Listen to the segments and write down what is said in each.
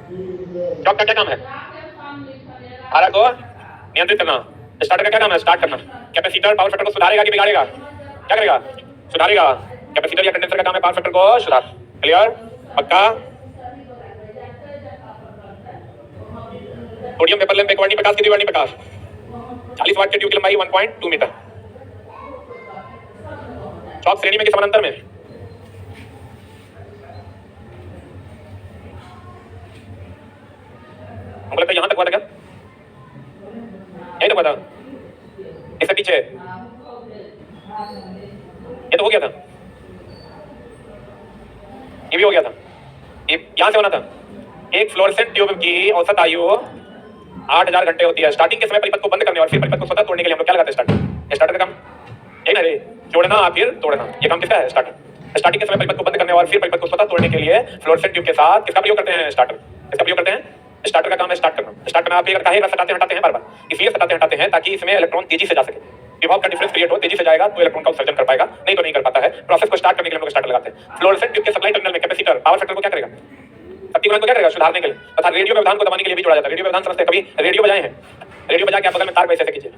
Chalk का क्या काम है? धारा को नियंत्रित करना। स्टार्टर का क्या काम है? स्टार्ट करना। कैपेसिटर पावर फैक्टर को सुधारेगा कि बिगाड़ेगा? क्या करेगा? सुधारेगा। कैपेसिटर या कंडेंसर का काम है पावर फैक्टर को सुधार। क्लियर? पक्का? सोडियम वेपर लैंप एक वर्णी प्रकाश, कितनी वर्णी प्रकाश? 40 वाट के ट्यूब की लंबाई 1.2 मीटर। चौक श्रेणी में कि समानांतर में? हमको लगता है यहां तक हुआ था क्या? यही तक हुआ था? इससे पीछे ये तो हो गया था, ये भी हो गया था, ये यहां से होना था। एक फ्लोरेसेंट ट्यूब की औसत आयु 8000 घंटे होती है। स्टार्टिंग के समय परिपथ को बंद करने और फिर परिपथ को स्वतः तोड़ने के लिए हम लोग क्या लगाते हैं? स्टार्टर। स्टार्टर का काम यही ना रे, जोड़ना फिर तोड़ना, ये काम किसका है? स्टार्टर। स्टार्टिंग के समय परिपथ को बंद करने और फिर परिपथ को स्वतः तोड़ने के लिए फ्लोरेसेंट ट्यूब के साथ किसका प्रयोग करते हैं? स्टार्टर। किसका प्रयोग करते हैं? स्टार्टर का काम है स्टार्ट करना। स्टार्ट करना आप काहे सटाते हटाते हैं बार बार? इसलिए सटाते हटाते हैं ताकि इसमें इलेक्ट्रॉन तेजी से जा सके, विभव का डिफरेंस क्रिएट हो, तेजी से जाएगा तो इलेक्ट्रॉन का उत्सर्जन कर पाएगा, नहीं तो नहीं कर पाता है। प्रोसेस को स्टार्ट करने के लिए हम लोग स्टार्टर लगाते हैं। फ्लोरेसेंट ट्यूब के सप्लाई टर्मिनल में कैपेसिटर पावर फैक्टर को क्या करेगा? शक्ति गुणन को क्या करेगा? सुधारने के लिए तथा रेडियो व्यवधान को दबाने के लिए भी जोड़ा जाता है। रेडियो व्यवधान समझते हैं? कभी रेडियो बजाए हैं? रेडियो बजा के आप बगल में तार वैसे कीजिए,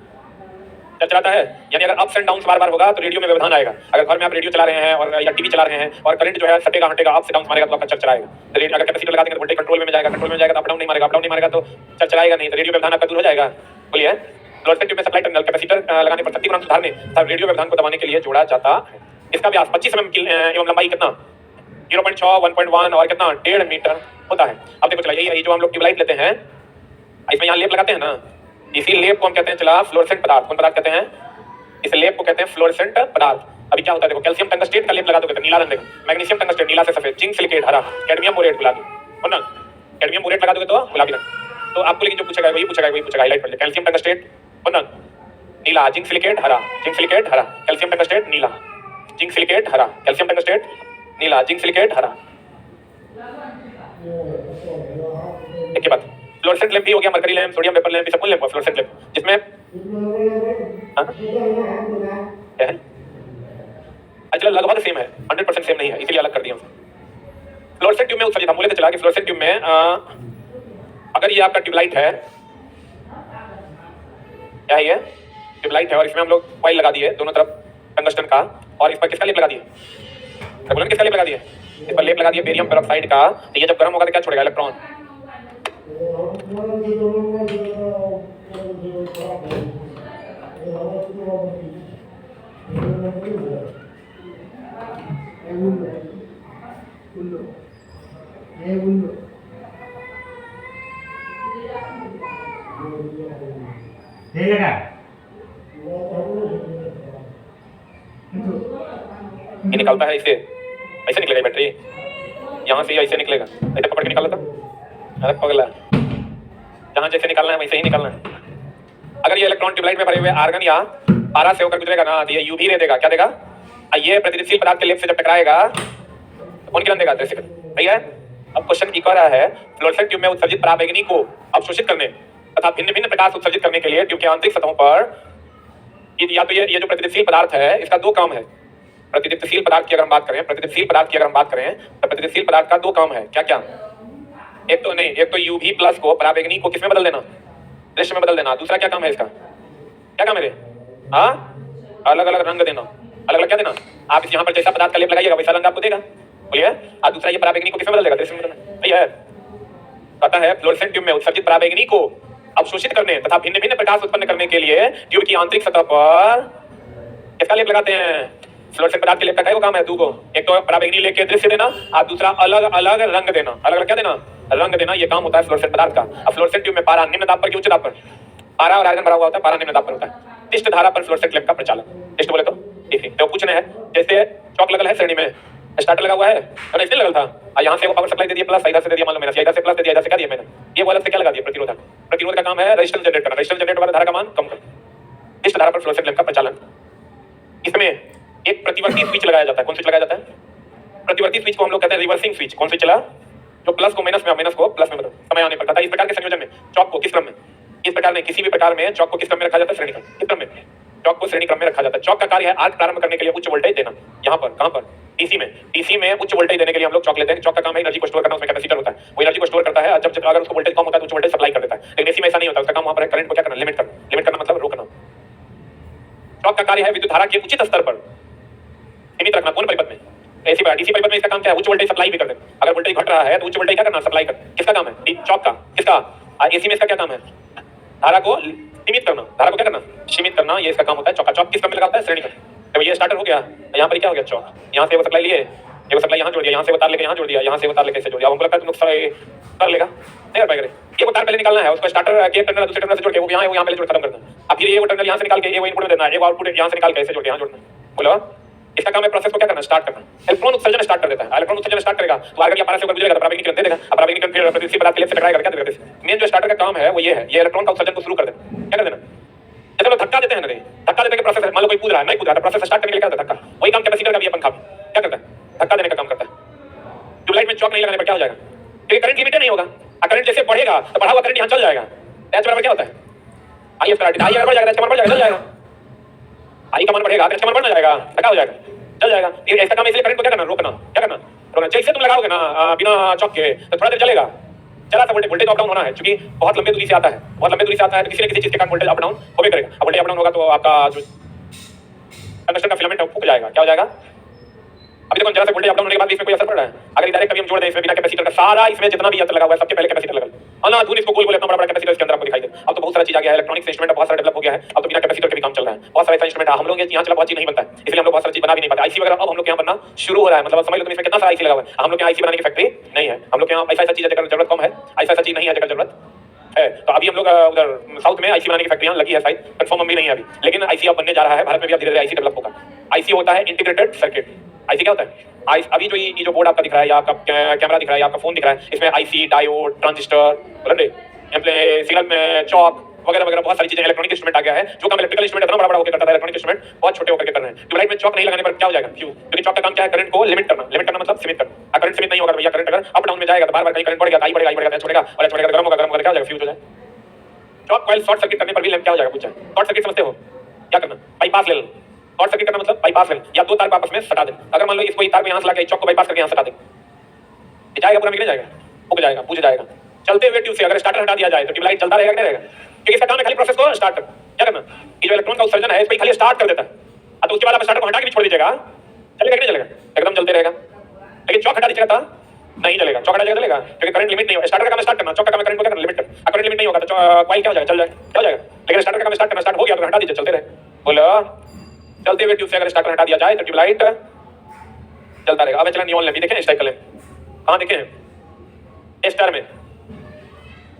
चलाता है, यानी अगर अप्स एंड डाउन्स बार बार होगा तो रेडियो में व्यवधान आएगा। अगर घर में आप रेडियो चला रहे हैं और या टीवी चला रहे हैं और करंट जो है सटेगा हटेगा, अप्स डाउन्स मारेगा तो आपका चल चलाएगा। तो रेडियो अगर कैपेसिटर लगा देंगे तो वोल्टेज कंट्रोल में जाएगा, कंट्रोल में जाएगा तो अप डाउन नहीं मारेगा, अप डाउन नहीं मारेगा तो चल चलाएगा नहीं, तो रेडियो व्यवधान आपका दूर हो जाएगा। बोलिए, फ्लोरेसेंट ट्यूब में सप्लाई टर्मिनल कैपेसिटर लगाने पर शक्ति गुणन सुधारने तथा रेडियो व्यवधान को दबाने के लिए जोड़ा जाता है। इसका व्यास 25 mm एवं लंबाई कितना? 0.6, 1.1 और कितना? 1.5 मीटर होता है। अब देखो चला, यही जो हम लोग ट्यूबलाइट लेते हैं, इसमें यहाँ लेप लगाते हैं ना, इसी लेप को हम कहते हैं चला फ्लोरेसेंट पदार्थ। कौन पदार्थ कहते हैं? इस लेप को कहते हैं फ्लोरेसेंट पदार्थ। अभी क्या होता है देखो, कैल्शियम टंगस्टेट का लेप लगा दोगे तो नीला रंग देगा, मैग्नीशियम टंगस्टेट नीला से सफेद, जिंक सिलिकेट हरा, कैडमियम बोरेट गुलाबी, हो ना? कैडमियम बोरेट लगा दोगे तो गुलाबी रंग। तो आपको लेकिन जो पूछेगा वही पूछेगा, हाईलाइट कर ले। कैल्शियम टंगस्टेट हो ना, नीला, जिंक सिलिकेट हरा, जिंक सिलिकेट हरा, कैल्शियम टंगस्टेट नीला, जिंक सिलिकेट हरा, कैल्शियम टंगस्टेट नीला, जिंक सिलिकेट हरा। एक के बाद फ्लोरेसेंट लैंप भी हो गया, mercury lamp, sodium vapour lamp, सब लैंप फ्लोरेसेंट लैंप, जिसमें क्या है? अच्छा लगभग सेम है, 100% सेम नहीं है, इसीलिए अलग कर दिया। फ्लोरेसेंट ट्यूब में उत्सर्जित, हम बोले थे चला कि फ्लोरेसेंट ट्यूब में अगर ये आपका ट्यूबलाइट है, क्या है ये? ट्यूबलाइट है और इसमें हम लोग कॉइल लगा दिए दोनों तरफ टंगस्टन का, और इस पर किसका लेप लगा दिए? किसका लेप लगा दिए? इस पर लेप लगा दिए बेरियम पेरोक्साइड का। तो ये जब गर्म होगा तो क्या छोड़ेगा? इलेक्ट्रॉन। ये निकलता है इसे, ऐसे निकलेगा बैटरी, यहाँ से ऐसे निकलेगा, ऐसे पकड़ के निकाला था, अरे पगला, जहाँ जैसे निकालना है वैसे ही निकालना है। अगर ये इलेक्ट्रॉन ट्यूबलाइट में भरे हुए आर्गन या पारा से होकर गुजरेगा ना, तो ये यूवी रे देगा। क्या देगा? ये प्रतिदीप्तिल पदार्थ के लेप से जब टकराएगा तो कौन किरण देगा? दृश्य। भैया अब क्वेश्चन की कह रहा है, फ्लोरेसेंट ट्यूब में उत्सर्जित पराबैंगनी को अवशोषित करने तथा भिन्न भिन्न प्रकाश उत्सर्जित करने के लिए ट्यूब के आंतरिक सतहों पर या तो ये जो प्रतिदीप्तिल पदार्थ है, इसका दो काम है। प्रतिदीप्तिल पदार्थ की अगर हम बात करें, प्रतिदीप्तिल पदार्थ की अगर हम बात करें तो प्रतिदीप्तिल पदार्थ का दो काम है। क्या क्या? एक तो यूवी प्लस को, पराबैंगनी को किसमें बदल देना? दृश्य में बदल देना। दूसरा क्या काम है इसका? क्या काम है रे? हाँ, अलग अलग रंग देना। अलग अलग क्या देना? आप इस यहाँ पर जैसा पदार्थ का लेप लगाइएगा वैसा रंग आपको देगा। बोलिए। और दूसरा ये पराबैंगनी को किसमें बदल देगा? दृश्य में बदलना। सही है। पता है फ्लोरेसेंट ट्यूब में उत्सर्जित पराबैंगनी को अवशोषित करने तथा भिन्न भिन्न प्रकाश उत्पन्न करने के लिए ट्यूब की आंतरिक सतह पर किसका लेप लगाते हैं? फ्लोरेसेंट पदार्थ के लेप का काम है दो को, एक तो पराबैंगनी लेके दृश्य देना और दूसरा अलग अलग रंग देना। अलग अलग क्या देना? रंग देना। ये काम होता है फ्लोरेसेंट पदार्थ का। अब फ्लोरेसेंट ट्यूब में पारा निम्न दाब पर कि उच्च दाब पर? पारा और आर्गन भरा हुआ होता है, पारा निम्न दाब पर होता है। इष्ट धारा पर फ्लोरेसेंट लैंप का प्रचालन। इष्ट बोले तो ठीक है, तो पूछने हैं जैसे चौक लगल है श्रेणी में, स्टार्टर लगा हुआ है और इसलिए लगल था, और यहाँ से वो पावर सप्लाई दे दिया प्लस, इधर से दे दिया, मान लो मैंने इधर से प्लस दे दिया, इधर से क्या दिया मैंने, ये वाला से क्या लगा दिया? प्रतिरोधक। प्रतिरोध का काम है रेजिस्टेंस जनरेट करना, रेजिस्टेंस जनरेट वाला धारा का मान कम करना। इष्ट धारा पर फ्लोरेसेंट लैंप का प्रचालन। इसमें एक प्रतिवर्ती स्विच लगाया जाता है। कौन स्विच लगाया जाता है? प्रतिवर्ती स्विच को हम लोग कहते हैं रिवर्सिंग स्विच। कौन स्विच चला? जो प्लस को माइनस में, माइनस को प्लस में बदल समय आने पर इस प्रकार के संयोजन में चौक को किस क्रम में, इस प्रकार में किसी भी प्रकार में चौक को किस क्रम में रखा जाता है? श्रेणी क्रम। किस क्रम में? चौक को श्रेणी क्रम में रखा जाता है। चौक का कार्य है आर्क प्रारंभ करने के लिए उच्च वोल्टेज देना। यहाँ पर कहाँ पर डीसी में उच्च वोल्टेज देने के लिए हम लोग चौक लेते हैं। चौक का काम है एनर्जी को स्टोर करना, उसमें कैपेसिटर होता है, वो एनर्जी को स्टोर करता है। जब अगर उसको वोल्टेज कम होता है तो उच्च वोल्टेज सप्लाई कर देता है। लेकिन एसी में ऐसा नहीं होता, उसका काम वहाँ पर करंट को क्या करना, लिमिट करना। लिमिट करना मतलब रोकना। चौक का कार्य है विद्युत धारा के उचित स्तर पर सीमित रखना। कौन परिपथ में? एसी पर। डीसी परिपथ में इसका काम क्या है, उच्च वोल्टेज सप्लाई भी कर देना। अगर वोल्टेज घट रहा है तो उच्च वोल्टेज क्या करना, सप्लाई कर। किसका काम है? चौक का। किसका? एसी में इसका क्या काम है? धारा को सीमित करना। धारा को क्या करना, सीमित करना, ये इसका काम होता है। चौक का। चौक किस क्रम में लगाता है, श्रेणी क्रम। तो ये स्टार्टर हो गया, यहाँ पर क्या हो गया, चौक। यहाँ से वो सप्लाई लिए, ये वो सप्लाई यहाँ जोड़ दिया, यहाँ से वो तार लेके यहाँ जोड़ दिया, यहाँ से वो तार लेके ऐसे जोड़ दिया। हमको लगता है तुम कर लेगा, नहीं कर पाएगा। ये वो तार पहले निकालना है, उसको स्टार्टर के टर्मिनल दूसरे टर्मिनल से जोड़ के वो यहाँ है, वो यहाँ पहले जोड़ खत्म करना है। अब फिर ये वो टर्मिनल यहाँ से निकाल के ये वो इनपुट में देना है, ये आउटपुट यहाँ से निकाल के ऐसे जोड़ के यहाँ जोड़ना। बोलो, इसका काम है प्रोसेस को क्या करना, स्टार्ट करना। इलेक्ट्रॉन उत्सर्जन स्टार्ट कर देता है। इलेक्ट्रॉन उत्सर्जन स्टार्ट करेगा तो आगे पारा से होकर गुजरेगा तो पराबैंगिक करंट दे देगा। अब पराबैंगिक करंट फिर प्रतिस्थापन पदार्थ के लिए से टकराएगा, क्या देगा। मेन जो स्टार्टर का काम है वो ये है, ये इलेक्ट्रॉन का उत्सर्जन को शुरू कर देना। क्या कर देना, जैसे लोग धक्का देते हैं ना, धक्का देते हैं प्रोसेस, मान लो कोई कूद रहा है, नहीं कूद रहा है, प्रोसेस स्टार्ट करने के लिए क्या होता है, धक्का। वही काम कैपेसिटर का भी है, पंखा क्या करता है, धक्का देने का काम करता है। ट्यूबलाइट में चौक नहीं लगाने पर क्या हो जाएगा, क्योंकि करंट लिमिटेड नहीं होगा। करंट जैसे बढ़ेगा तो बढ़ा हुआ करंट यहाँ चल जाएगा। एच बराबर क्या होता है, आई एफ आई बढ़ जाएगा, एच का मान बढ़ जाएगा, चल जाएगा। आई का मान बढ़ेगा तो एच का मान बढ़ जाएगा, क्या हो जाएगा, चल जाएगा। ये ऐसा काम है, इसलिए करंट को क्या करना, रोकना। क्या करना, रोकना। जैसे तुम लगाओगे ना बिना चौक के तो थोड़ा देर चलेगा, चला सा वोल्टेज अप डाउन होना है, क्योंकि बहुत लंबे दूरी से आता है, बहुत लंबे दूरी से आता है तो किसी न किसी चीज के कारण वोल्टेज अप डाउन होबे करेगा। अब वोल्टेज अप डाउन होगा तो आपका जो कंडक्शन का फिलामेंट है फूक जाएगा। क्या हो जाएगा, अभी देखो जरा से वोल्टेज अप डाउन होने के बाद इसमें कोई असर पड़ रहा है। अगर डायरेक्ट कभी हम जोड़ दें इसमें बिना कैपेसिटर का, सारा इसमें जितना भी यंत्र लगा हुआ है सबके पहले कैपेसिटर लगा। ना धुन इसको गोल गोल इतना बड़ा कैपेसिटर इसके अंदर आपको दिखाई दे। अब तो बहुत सारा चीज आ गया है, इलेक्ट्रॉनिक्स इंस्ट्रूमेंट बहुत सारा डेवलप हो गया है। अब तो बिना कैपेसिटर के भी काम चल रहा है, बहुत सारे इंस्ट्रूमेंट हम लोग यहाँ चला बहुत चीज नहीं बनता है, इसलिए हम लोग बहुत सारी चीज बना भी नहीं पाते। आईसी वगैरह अब हम लोग यहाँ बनना शुरू हो रहा है, मतलब समझ लो तुम इसमें कितना सारा आईसी लगा हुआ है। हम लोग यहाँ आईसी बनाने की फैक्ट्री नहीं है, हम लोग यहाँ ऐसा चीज है जरूरत कम है, ऐसा चीज नहीं है जगह जरूरत है। तो अभी हम लोग उधर साउथ में आईसी बनाने की फैक्ट्रियां लगी है, शायद कंफर्म भी नहीं है अभी, लेकिन आईसी अब बनने जा रहा है। भारत में भी अब धीरे धीरे आईसी डेवलप होगा। आईसी होता है इंटीग्रेटेड सर्किट। आईसी क्या होता है, अभी जो ये जो बोर्ड आपका दिख रहा है या आपका कैमरा दिख रहा है या आपका फोन दिख रहा है, इसमें आईसी, डायोड, ट्रांजिस्टर, सिग्नल में चौक वगैरह वगैरह बहुत सारी चीजें, इलेक्ट्रॉनिक इंस्ट्रूमेंट आ गया है। जो काम इलेक्ट्रिकल इंस्ट्रूमेंट इतना बड़ा बड़ा होकर करता था, इलेक्ट्रॉनिक इंस्ट्रूमेंट बहुत छोटे होकर के कर रहे हैं। ट्यूबलाइट में चौक नहीं लगाने पर क्या हो जाएगा, क्यों, क्योंकि चौक का काम क्या है, करंट को लिमिट करना। लिमिट करना मतलब सीमित करना। करंट सीमित नहीं होगा भैया, करंट अगर अप डाउन में जाएगा तो बार-बार कहीं करंट बढ़ेगा, आई बढ़ेगा, छोड़ेगा और छोड़ेगा, गर्म होगा, गर्म होगा क्या हो जाएगा, फ्यूज हो जाएगा। चौक कॉइल शॉर्ट सर्किट करने पर भी लैंप क्या हो जाएगा, पूछा। शॉर्ट सर्किट समझते हो, क्या करना, बाईपास ले लो। शॉर्ट सर्किट करना मतलब बाईपास ले लो, या दो तार को आपस में सटा दे। अगर मान लो इसको तार को यहाँ से लाके चौक को बाईपास करके यहाँ सटा दे, जाएगा पूरा, निकल जाएगा, उग जाएगा, बुझ जाएगा। चलते हुए ट्यूब से अगर स्टार्टर हटा दिया जाए तो ट्यूबलाइट चलता रहेगा, नहीं रहेगा, क्योंकि इसका काम है खाली प्रोसेस को स्टार्ट कर। क्या करना, ये जो इलेक्ट्रॉन का उत्सर्जन है इस पे खाली स्टार्ट कर देता है, तो उसके बाद आप स्टार्टर को हटा के भी छोड़ दीजिएगा, चलेगा कि नहीं चलेगा, एकदम चलते रहेगा। लेकिन चौक हटा दीजिएगा तो नहीं चलेगा, चौक हटा जाएगा चलेगा, क्योंकि करंट लिमिट नहीं होगा। स्टार्टर का काम स्टार्ट करना, चौक का काम करंट को क्या करना, लिमिट करना। करंट लिमिट नहीं होगा तो कॉइल क्या हो जाएगा, चल जाएगा, क्या हो जाएगा। लेकिन स्टार्टर का काम स्टार्ट करना, स्टार्ट हो गया तो हटा दीजिए, चलते रहे। बोलो, चलते हुए ट्यूब से अगर स्टार्टर हटा दिया जाए तो ट्यूबलाइट चलता रहेगा। अब चला नियॉन लैंप देखें, इस टाइप का लैंप कहाँ देखें, टेस्टर में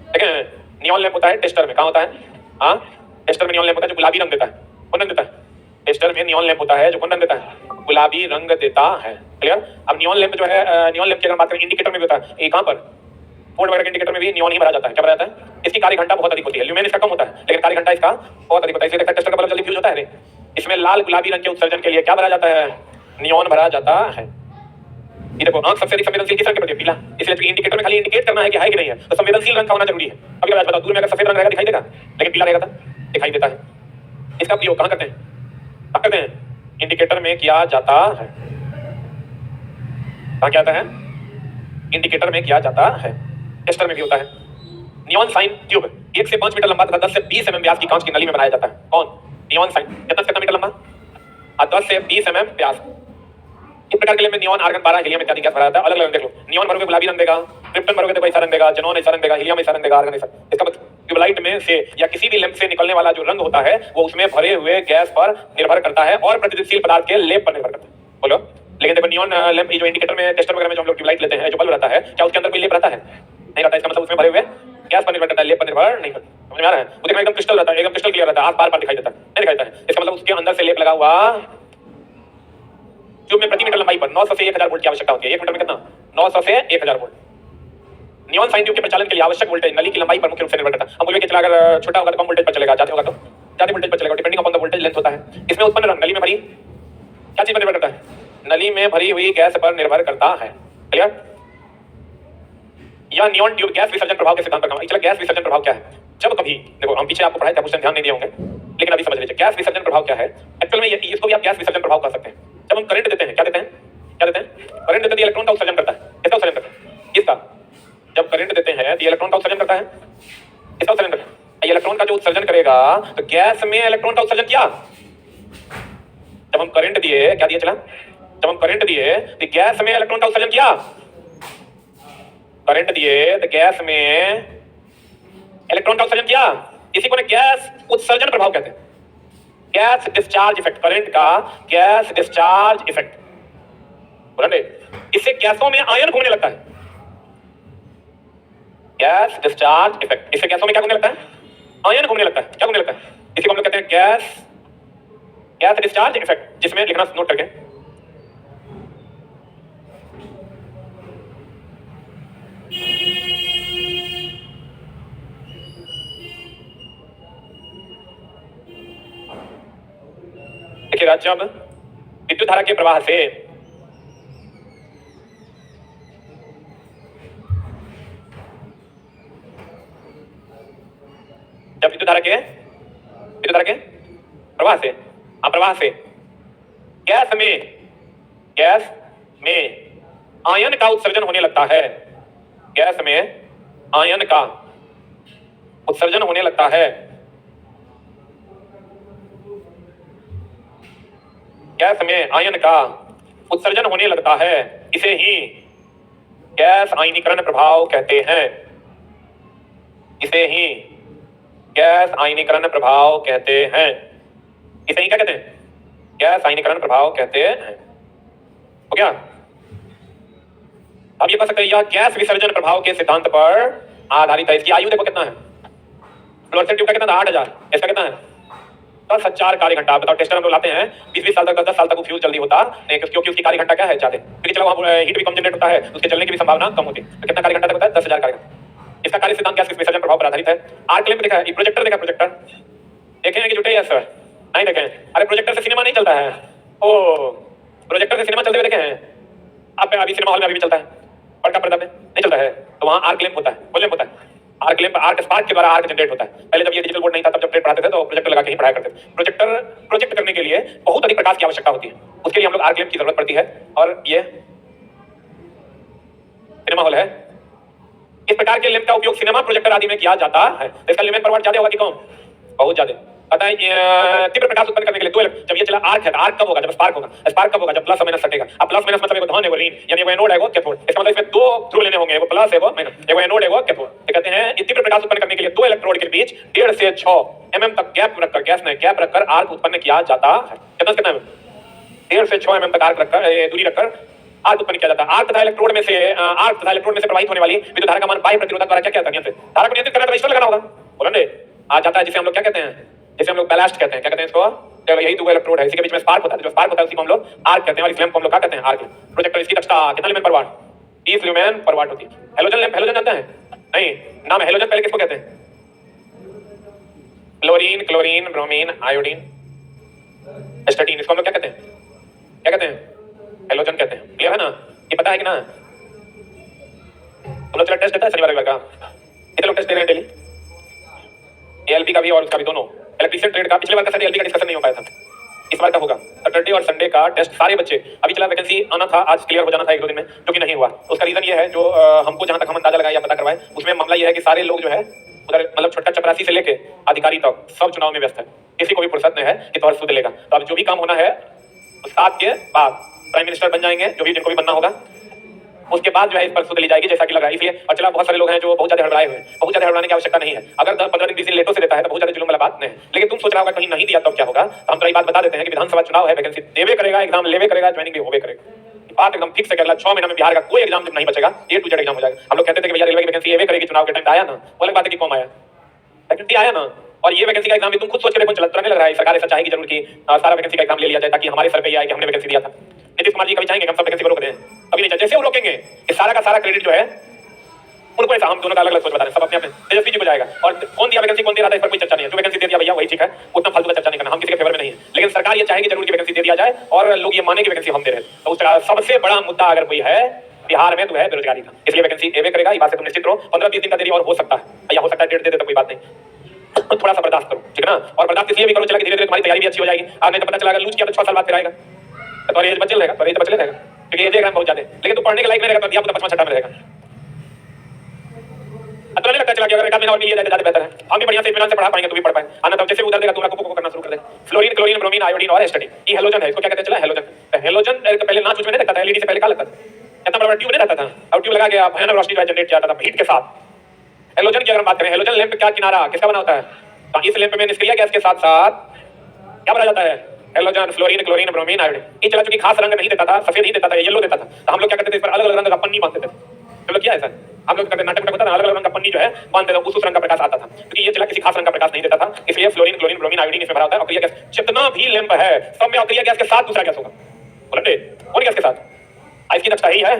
देखें। नियॉन लैंप होता है टेस्टर में, कहाँ होता है, हाँ टेस्टर में नियॉन लैंप होता है जो गुलाबी रंग देता है। कौन रंग देता है, टेस्टर में नियॉन लैंप होता है जो कौन रंग देता है, गुलाबी रंग देता है। क्लियर। अब नियॉन लैंप जो है, नियॉन लैंप की अगर बात करें इंडिकेटर में भी होता है, ये कहाँ पर, फोर्ड वगैरह के इंडिकेटर में भी नियॉन ही भरा जाता है। क्या भरा जाता है, इसकी कार्य घंटा बहुत अधिक होती है, ल्यूमेन इसका कम होता है लेकिन कार्य घंटा इसका बहुत अधिक होता है। इसलिए टेस्टर का बल्ब जल्दी फ्यूज होता है। इसमें लाल गुलाबी रंग के उत्सर्जन के लिए क्या भरा जाता है, नियॉन भरा जाता है। ये देखो आंख सबसे अधिक संवेदनशील किस रंग के प्रति, पीला। इसलिए इंडिकेटर में खाली इंडिकेट करना है कि है कि नहीं है, तो संवेदनशील रंग का होना जरूरी है। अभी बात बताओ, दूर में अगर सफेद रंग रहेगा दिखाई देगा, लेकिन पीला रहेगा तो दिखाई देता है। इसका प्रयोग कहाँ करते हैं, कहाँ करते हैं, इंडिकेटर में किया जाता है। कहाँ क्या आता है, इंडिकेटर में किया जाता है, टेस्टर में भी होता है। नियॉन साइन ट्यूब 1 से 5 मीटर लंबा तथा 10 से 20 mm व्यास की कांच की नली में बनाया जाता है। कौन, नियॉन साइन। कितना मीटर लंबा, 10 से 20 mm व्यास। इस प्रकार के लिए में नियॉन, आर्गन, पारा, हीलियम इत्यादि गैस भरा जाता है। अलग अलग देख लो, नियॉन भरोगे गुलाबी रंग देगा, क्रिप्टन भरोगे तो ऐसा रंग देगा, ज़ेनॉन ऐसा रंग देगा, हीलियम ऐसा रंग देगा, आर्गन ऐसा। इसका मतलब ट्यूबलाइट में से या किसी भी लैंप से निकलने वाला जो रंग होता है वो उसमें भरे हुए गैस पर निर्भर करता है और प्रतिदीप्तिशील पदार्थ के लेप पर निर्भर करता है। बोलो। लेकिन देखो नियॉन लैंप जो इंडिकेटर में, टेस्टर वगैरह में जो हम लोग ट्यूबलाइट लेते हैं, जो बल्ब रहता है, क्या उसके अंदर कोई लेप रहता है, नहीं रहता। इसका मतलब उसमें भरे हुए गैस पर निर्भर करता है, लेप पर निर्भर नहीं करता। समझ में आ रहा है, वो देखना एकदम क्रिस्टल रहता है, एकदम क्रिस्टल क्लियर रहता है, आप बार बार दिखाई देता है, नहीं दिखाई देता है। इसका मतलब उसके अंदर से लेप लगा हुआ। ट्यूब में प्रति मीटर लंबाई पर 900 से 1000 वोल्ट की आवश्यकता होती है। 1 मीटर में कितना, 900 से 1000 वोल्ट। नियॉन साइन ट्यूब के प्रचालन के लिए आवश्यक वोल्टेज नली की लंबाई पर मुख्य रूप से निर्भर करता है। हम बोलेंगे चला अगर छोटा होगा तो कम वोल्टेज पर चलेगा, ज्यादा होगा तो ज्यादा वोल्टेज पर चलेगा, depending upon the voltage length होता है। इसमें उत्पन्न रंग नली में भरी क्या चीज पर निर्भर करता है, नली में भरी हुई गैस पर निर्भर करता है। क्लियर। यह नियॉन ट्यूब गैस विसर्जन प्रभाव के सिद्धांत पर काम। चलो गैस विसर्जन प्रभाव क्या है, जब कभी देखो हम पीछे आपको पढ़ाए थे, क्वेश्चन ध्यान नहीं दिए होंगे। लेकिन अभी समझ लीजिए गैस विसर्जन प्रभाव क्या है। एक्चुअल में इसको भी आप गैस विसर्जन प्रभाव कह सकते हैं। जब हम करंट देते हैं क्या देते हैं, क्या देते हैं, करंट देते हैं इलेक्ट्रॉन का उत्सर्जन करता है। किसका उत्सर्जन करता है, इसका। जब करंट देते हैं तो इलेक्ट्रॉन का उत्सर्जन करता है, इसका उत्सर्जन करता है। इलेक्ट्रॉन का जो उत्सर्जन करेगा तो गैस में इलेक्ट्रॉन का उत्सर्जन किया। जब हम करंट दिए क्या दिए चला, जब हम करंट दिए तो गैस में इलेक्ट्रॉन का उत्सर्जन किया। करंट दिए तो गैस में इलेक्ट्रॉन का उत्सर्जन किया। इसी को ना गैस उत्सर्जन प्रभाव कहते हैं, गैस डिस्चार्ज इफेक्ट, करंट का गैस डिस्चार्ज इफेक्ट। इससे गैसों में आयन घूमने लगता है, गैस डिस्चार्ज इफेक्ट। इससे गैसों में क्या घूमने लगता है, आयन घूमने लगता है। क्या घूमने लगता है, इसी को हम लोग कहते हैं गैस डिस्चार्ज इफेक्ट, जिसमें लिखना नोट करके देखिएगा। जब विद्युत धारा के प्रवाह से विद्युत धारा के प्रवाह से गैस में आयन का उत्सर्जन होने लगता है, गैस में आयन का उत्सर्जन होने लगता है। गैस में आयन का उत्सर्जन होने लगता है, इसे ही गैस आयनीकरण प्रभाव कहते हैं। इसे ही गैस आयनीकरण प्रभाव कहते हैं। इसे ही क्या कहते हैं, गैस आयनीकरण प्रभाव कहते हैं। हो गया। अब ये कह सकते हैं यह गैस विसर्जन प्रभाव के सिद्धांत पर आधारित है। इसकी आयु देखो कितना है, फ्लोरेसेंट ट्यूब का कितना था 8000, इसका कितना है 10,000 कार्य घंटा। बताओ टेस्टर हम लोग लाते हैं 20-20 साल तक, 10 साल तक वो फ्यूज जल्दी होता नहीं, क्योंकि उसकी कार्य घंटा क्या है ज्यादा, क्योंकि चलो वहां हीट भी कम जनरेट होता है, उसके जलने की भी संभावना कम होती है। तो कितना कार्य घंटा तक होता है 10,000 कार्य घंटा। इसका कार्य सिद्धांत गैस विसर्जन प्रभाव पर आधारित है। आर्क लैंप देखा है, प्रोजेक्टर देखा, प्रोजेक्टर देखे हैं कि जुटे? यस नहीं देखे हैं। अरे प्रोजेक्टर से सिनेमा नहीं चलता है, ओ प्रोजेक्टर से सिनेमा चलते हुए देखे हैं? अब अभी सिनेमा हॉल में अभी भी चलता है, बड़का पर्दा पे नहीं चलता है, तो वहां आर्क लैंप होता है, फुल लैंप होता है। आर्क लैंप, आर्क स्पार्क के द्वारा आर्क जनरेट होता है। पहले जब ये डिजिटल बोर्ड नहीं था, तब जब प्लेट पढ़ाते थे तो प्रोजेक्टर लगा के ही पढ़ाया करते थे। प्रोजेक्टर प्रोजेक्ट करने के लिए बहुत अधिक प्रकाश की आवश्यकता होती है, उसके लिए हम लोग आर्क लैंप की जरूरत पड़ती है। और ये सिनेमा हॉल है। इस प्रकार के लैंप का उपयोग सिनेमा प्रोजेक्टर आदि में किया जाता है। इसका लुमेन पर वाट ज्यादा होगा कि कम? बहुत ज्यादा। पता है तीव्र प्रकाश उत्पन्न करने के लिए जब ये चला आर्क है, आर्क कब होगा? जब स्पार्क होगा। स्पार्क कब होगा? जब प्लस और माइनस सटेगा। अब प्लस माइनस मतलब एगो धन एगो ऋण, यानी एगो एनोड एगो कैथोड। इसका मतलब इसमें दो थ्रू लेने होंगे, एगो प्लस एगो माइनस, एगो एनोड एगो कैथोड। ये कहते हैं तीव्र प्रकाश उत्पन्न करने के लिए दो इलेक्ट्रोड के बीच 1.5 से 6 mm तक गैप रखकर, गैप रखकर आर्क उत्पन्न किया जाता है। कितना 1.5 से 6 mm तक आर्क रखकर, दूरी रखकर आर्क उत्पन्न किया जाता है। आर्क तथा इलेक्ट्रोड में से प्रवाहित होने वाली विद्युत धारा का मान बाह्य प्रतिरोधक द्वारा क्या कहता है? धारा को नियंत्रित करने का रजिस्टर लगाना होगा। बोलेंगे आ जाता है, जिसे हम लोग क्या कहते हैं, जिसे हम लोग बैलास्ट कहते हैं। क्या कहते हैं इसको? जब यही दो इलेक्ट्रोड है, इसी के बीच में स्पार्क होता है, जो स्पार्क होता है उसी को हम लोग आर्क कहते हैं। और इस लैंप को हम लोग क्या कहते हैं? आर्क। प्रोजेक्टर इसकी दक्षता कितना लुमेन पर वाट? 30 लुमेन पर वाट होती है। हेलोजन लैंप, हेलोजन जानते हैं? नहीं, नाम हेलोजन पहले किसको कहते हैं? Chlorine, chlorine, bromine, iodine, astatine, इसको हम लोग क्या कहते हैं? क्या कहते हैं? हेलोजन कहते हैं। क्लियर है ना? ये पता है कि ना? हम लोग टेस्ट देता है शनिवार रविवार का, कितने लोग टेस्ट दे रहे हैं डेली? एएलपी का भी और उसका भी, दोनों। इलेक्ट्रिशियन ट्रेड का पिछले बार का शायद एएलपी का डिस्कशन नहीं हो पाया था, इस बार का होगा। सैटरडे और संडे का टेस्ट सारे बच्चे, अभी चला वैकेंसी आना था, आज क्लियर हो जाना था 1-2 दिन में, जो कि नहीं हुआ। उसका रीजन ये है, जो हमको जहां तक हम अंदाजा लगाया या पता करवाए, उसमें मामला ये है कि सारे लोग जो है उधर मतलब छोटका चपरासी से लेके अधिकारी तक सब चुनाव में व्यस्त है। किसी को भी फुर्सत नहीं है कि तोहर सूद लेगा। तो अब जो भी काम होना है 7 के बाद प्राइम मिनिस्टर बन जाएंगे, जो भी जिनको भी बनना होगा, उसके बाद जो है इस पर सूद ली जाएगी, जैसा कि लगा। इसलिए और चला बहुत सारे लोग हैं जो बहुत ज्यादा हड़बड़ाए हुए हैं। बहुत ज्यादा हड़बड़ाने की आवश्यकता नहीं है। अगर 15 दिन 20 दिन लेटो से देता है तो बहुत ज्यादा जुल्म वाला बात नहीं है। लेकिन तुम सोच रहा होगा कहीं नहीं दिया तो क्या होगा? तो हम तो ये बात बता देते हैं कि विधानसभा चुनाव है, वैकेंसी देवे करेगा, एग्जाम लेवे करेगा, ज्वाइनिंग भी होवे करेगा। बात एकदम फिक्स है कि अगला 6 महीना में बिहार का कोई एग्जाम नहीं बचेगा, A to Z एग्जाम हो जाएगा। हम लोग कहते थे कि भैया रेलवे की वैकेंसी एवे करेगी, चुनाव के टाइम आया ना, वो अलग बात है कि कौन आया, वैकेंसी आया ना। और ये वैकेंसी का एग्जाम भी तुम खुद सोच के देखो, चलता नहीं लग रहा है। सरकार ऐसा चाहेगी जरूर कि सारा वैकेंसी का एग्जाम ले लिया जाए, ताकि हमारे सर पे ये आए कि हमने वैकेंसी दिया था। नीतीश कुमार जी कभी चाहेंगे हम सब वैकेंसी को रोक दें? कभी नहीं। जैसे वो रोकेंगे कि सारा का सारा क्रेडिट जो है उनको, ऐसा हम दोनों का अलग अलग सोच बता रहे हैं, सब अपने अपने तेजस्वी जी को जाएगा। और कौन दिया वैकेंसी, कौन दे रहा था, इस पर कोई चर्चा नहीं है। जो वैकेंसी दे दिया भैया वही ठीक है, उतना फालतू का चर्चा नहीं करना। हम किसी के फेवर में नहीं है, लेकिन सरकार ये चाहेगी जरूर कि वैकेंसी दे दिया जाए और लोग ये माने कि वैकेंसी हम दे रहे हैं। तो उसका सबसे बड़ा मुद्दा अगर कोई है बिहार में तो है बेरोजगारी का। इसलिए वैकेंसी एवे करेगा, ये बात से तुम निश्चित रहो। 15-20 दिन का देरी और हो सकता है, या हो सकता है डेट दे दे तो कोई बात नहीं। थोड़ा सा बर्दाश्त करो, ठीक है ना। और बर्दाश्त इसलिए भी करो, चला कि धीरे धीरे तुम्हारी तैयारी भी अच्छी हो जाएगी। आज नहीं तो पता चला लूज किया तो 6 साल बाद फिर आएगा, तो एज बचल रहेगा, तो एज बचल रहेगा, क्योंकि एज एग्जाम बहुत ज्यादा है। लेकिन तू पढ़ने के लायक नहीं रहेगा तो दिया तो 5वां छठा में रहेगा। तो नहीं लगता चला कि अगर एक महीना और मिल जाए ज्यादा बेहतर है। हम भी बढ़िया से इत्मीनान से पढ़ा पाएंगे, तू भी पढ़ पाए। आना तो जैसे उधर देगा तू को करना शुरू कर दे। फ्लोरीन, क्लोरीन, ब्रोमीन, आयोडीन और एस्टेटिन, ये हेलोजन है। इसको क्या कहते हैं? चला हेलोजन। तो हेलोजन पहले ना चूच में नहीं देखता था, एलईडी से पहले क्या लगता था? इतना बड़ा ट्यूब नहीं रहता था, और ट्यूब लगा के भयानक रोशनी जो जनरेट किया जाता था हीट के साथ। हेलोजन की अगर हम बात करें, हेलोजन लैंप क्या किनारा किसका बना होता है? तो इस लैंप में निष्क्रिय गैस के साथ साथ क्या भरा जाता है? Halogen, fluorine, chlorine, bromine, iodine. ये चला चूंकि खास रंग नहीं देता था, सफेद ही देता था, येलो देता था, तो हम लोग क्या करते थे? इस पर अलग अलग रंग का पन्नी बांधते थे। चलो क्या है सर, हम लोग करते नाटक में होता था, अलग अलग रंग का पन्नी जो है बांधते थे, उस रंग का प्रकाश आता था, क्योंकि ये चला किसी खास रंग का प्रकाश नहीं देता था। इसलिए फ्लोरीन, क्लोरीन, ब्रोमीन, आयोडीन इसमें भरा होता है। अक्रिय गैस जितना भी लैंप है सब में अक्रिय गैस के साथ दूसरा गैस होगा। बोलते कौन गैस के साथ? इसकी दक्षता ही है,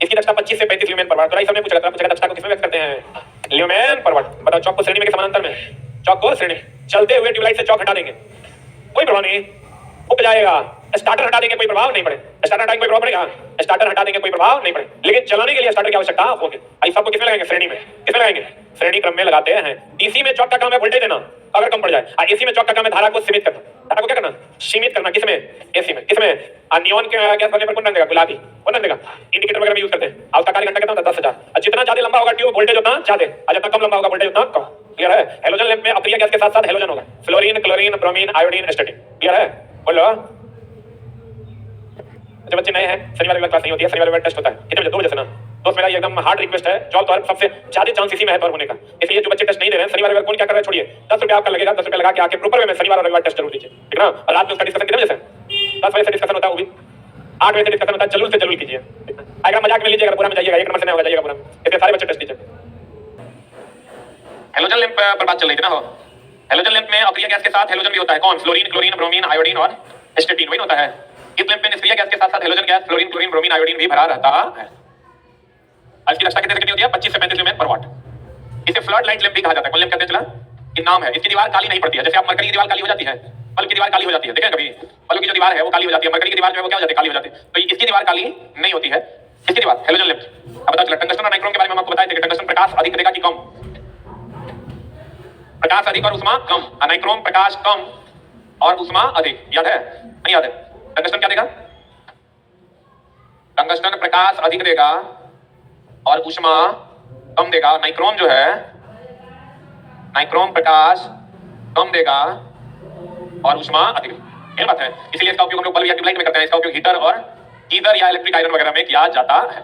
इसकी दक्षता 25 से 35 ल्यूमेन पर वाट। तो इस समय पूछा दक्षता को किसमें व्यक्त करते हैं? ल्यूमेन पर वाट। बताओ चौक को श्रेणी में के समानांतर में, चौक को श्रेणी, चलते हुए ट्यूबलाइट से चौक हटा देंगे, कोई प्रभाव नहीं, उप जाएगा। स्टार्टर हटा देंगे, कोई प्रभाव नहीं पड़े। स्टार्टर हटाएंगे, कोई प्रभाव पड़ेगा? स्टार्टर हटा देंगे, कोई प्रभाव नहीं पड़े। लेकिन चलाने के लिए स्टार्टर की आवश्यकता होगी। आई सबको किसमें लगाएंगे? श्रेणी में। किसमें लगाएंगे? श्रेणी क्रम में लगाते हैं। डीसी में चौक का काम है वोल्टेज देना, अगर कम पड़ जाए। और एसी में चौक का काम है धारा को सीमित करना। धारा को क्या करना? सीमित करना। किसमें? एसी में। किसमें? नियॉन के गैस भरने पर कौन रंग देगा? गुलाबी। कौन रंग देगा? इंडिकेटर वगैरह भी यूज करते हैं। और उसका कार्य घंटा कितना होता है? 10,000। और जितना ज्यादा लंबा होगा ट्यूब वोल्टेज उतना ज्यादा, और जितना कम लंबा होगा वोल्टेज उतना कम। क्लियर है? हेलोजन लैंप में अक्रिय गैस के साथ साथ हेलोजन होगा। Fluorine, chlorine, bromine, iodine, एस्टेटिन। Clear है? बोलो। जो बच्चे नए हैं, शनिवार रविवार क्लास नहीं होती है, शनिवार रविवार टेस्ट होता है। कितने बजे? 2 बजे से ना। दोस्त मेरा एकदम हार्ड रिक्वेस्ट है, जॉब तो सबसे ज्यादा चांस इसी में है पर होने का। इसलिए जो बच्चे टेस्ट नहीं दे रहे हैं, शनिवार रविवार कौन क्या कर रहा है छोड़िए, 10 रुपया आपका लगेगा, 10 रुपया लगा के आके प्रॉपर वे में शनिवार और रविवार टेस्ट जरूर दीजिए, ठीक है ना। और रात में उसका डिस्कशन कितने बजे से? 10 बजे से डिस्कशन होता है, वो भी 8 बजे से डिस्कशन होता है। जरूर से जरूर कीजिए। अगर मजाक में लीजिएगा, पूरा में जाइएगा, एक नंबर से नहीं होगा, जाइएगा पूरा में। इसलिए सारे बच्चे टेस्ट दीजिए। हेलोजन लैंप पर बात चल रही थी ना। हेलोजन लैंप में अक्रिय गैस के साथ हेलोजन भी होता है। कौन? फ्लोरीन, क्लोरीन, ब्रोमीन, आयोडीन और एस्टेटिन, वही होता है। इस लैंप में निष्क्रिय गैस के साथ साथ halogen gas, fluorine, chlorine, bromine, iodine भी भरा रहता है। इसकी दक्षता कितनी होती है? 25 से 35 ल्यूमेन पर वाट। इसे फ्लड लाइट लैंप भी कहा जाता है। कौन लैंप कहते हैं? चला ये नाम है। इसकी दीवार काली नहीं पड़ती है। जैसे आप मरकरी की दीवार काली हो जाती है, बल्ब की दीवार काली हो जाती है, देखें कभी? बल्ब की जो दीवार है वो काली हो जाती है, मरकरी की दीवार जो है वो क्या हो जाती है? काली हो जाती है। तो इसकी दीवार काली नहीं होती है। इसकी दीवार हेलोजन लैंप। अब पता चला टंगस्टन और नाइक्रोम के बारे में हम आपको बताए थे कि टंगस्टन प्रकाश अधिक देगा कि कम? प्रकाश अधिक और उष्मा कम। नाइक्रोम प्रकाश कम और उष्मा अधिक। याद है? नहीं याद है? टंगस्टन क्या देगा? टंगस्टन प्रकाश अधिक देगा और उष्मा कम देगा। नाइक्रोम जो है, नाइक्रोम प्रकाश कम देगा और उष्मा अधिक। ये बात है। इसलिए इसका उपयोग हम लोग बल्ब या ट्यूबलाइट में करते हैं। इसका उपयोग हीटर और गीजर या इलेक्ट्रिक आयरन वगैरह में किया जाता है।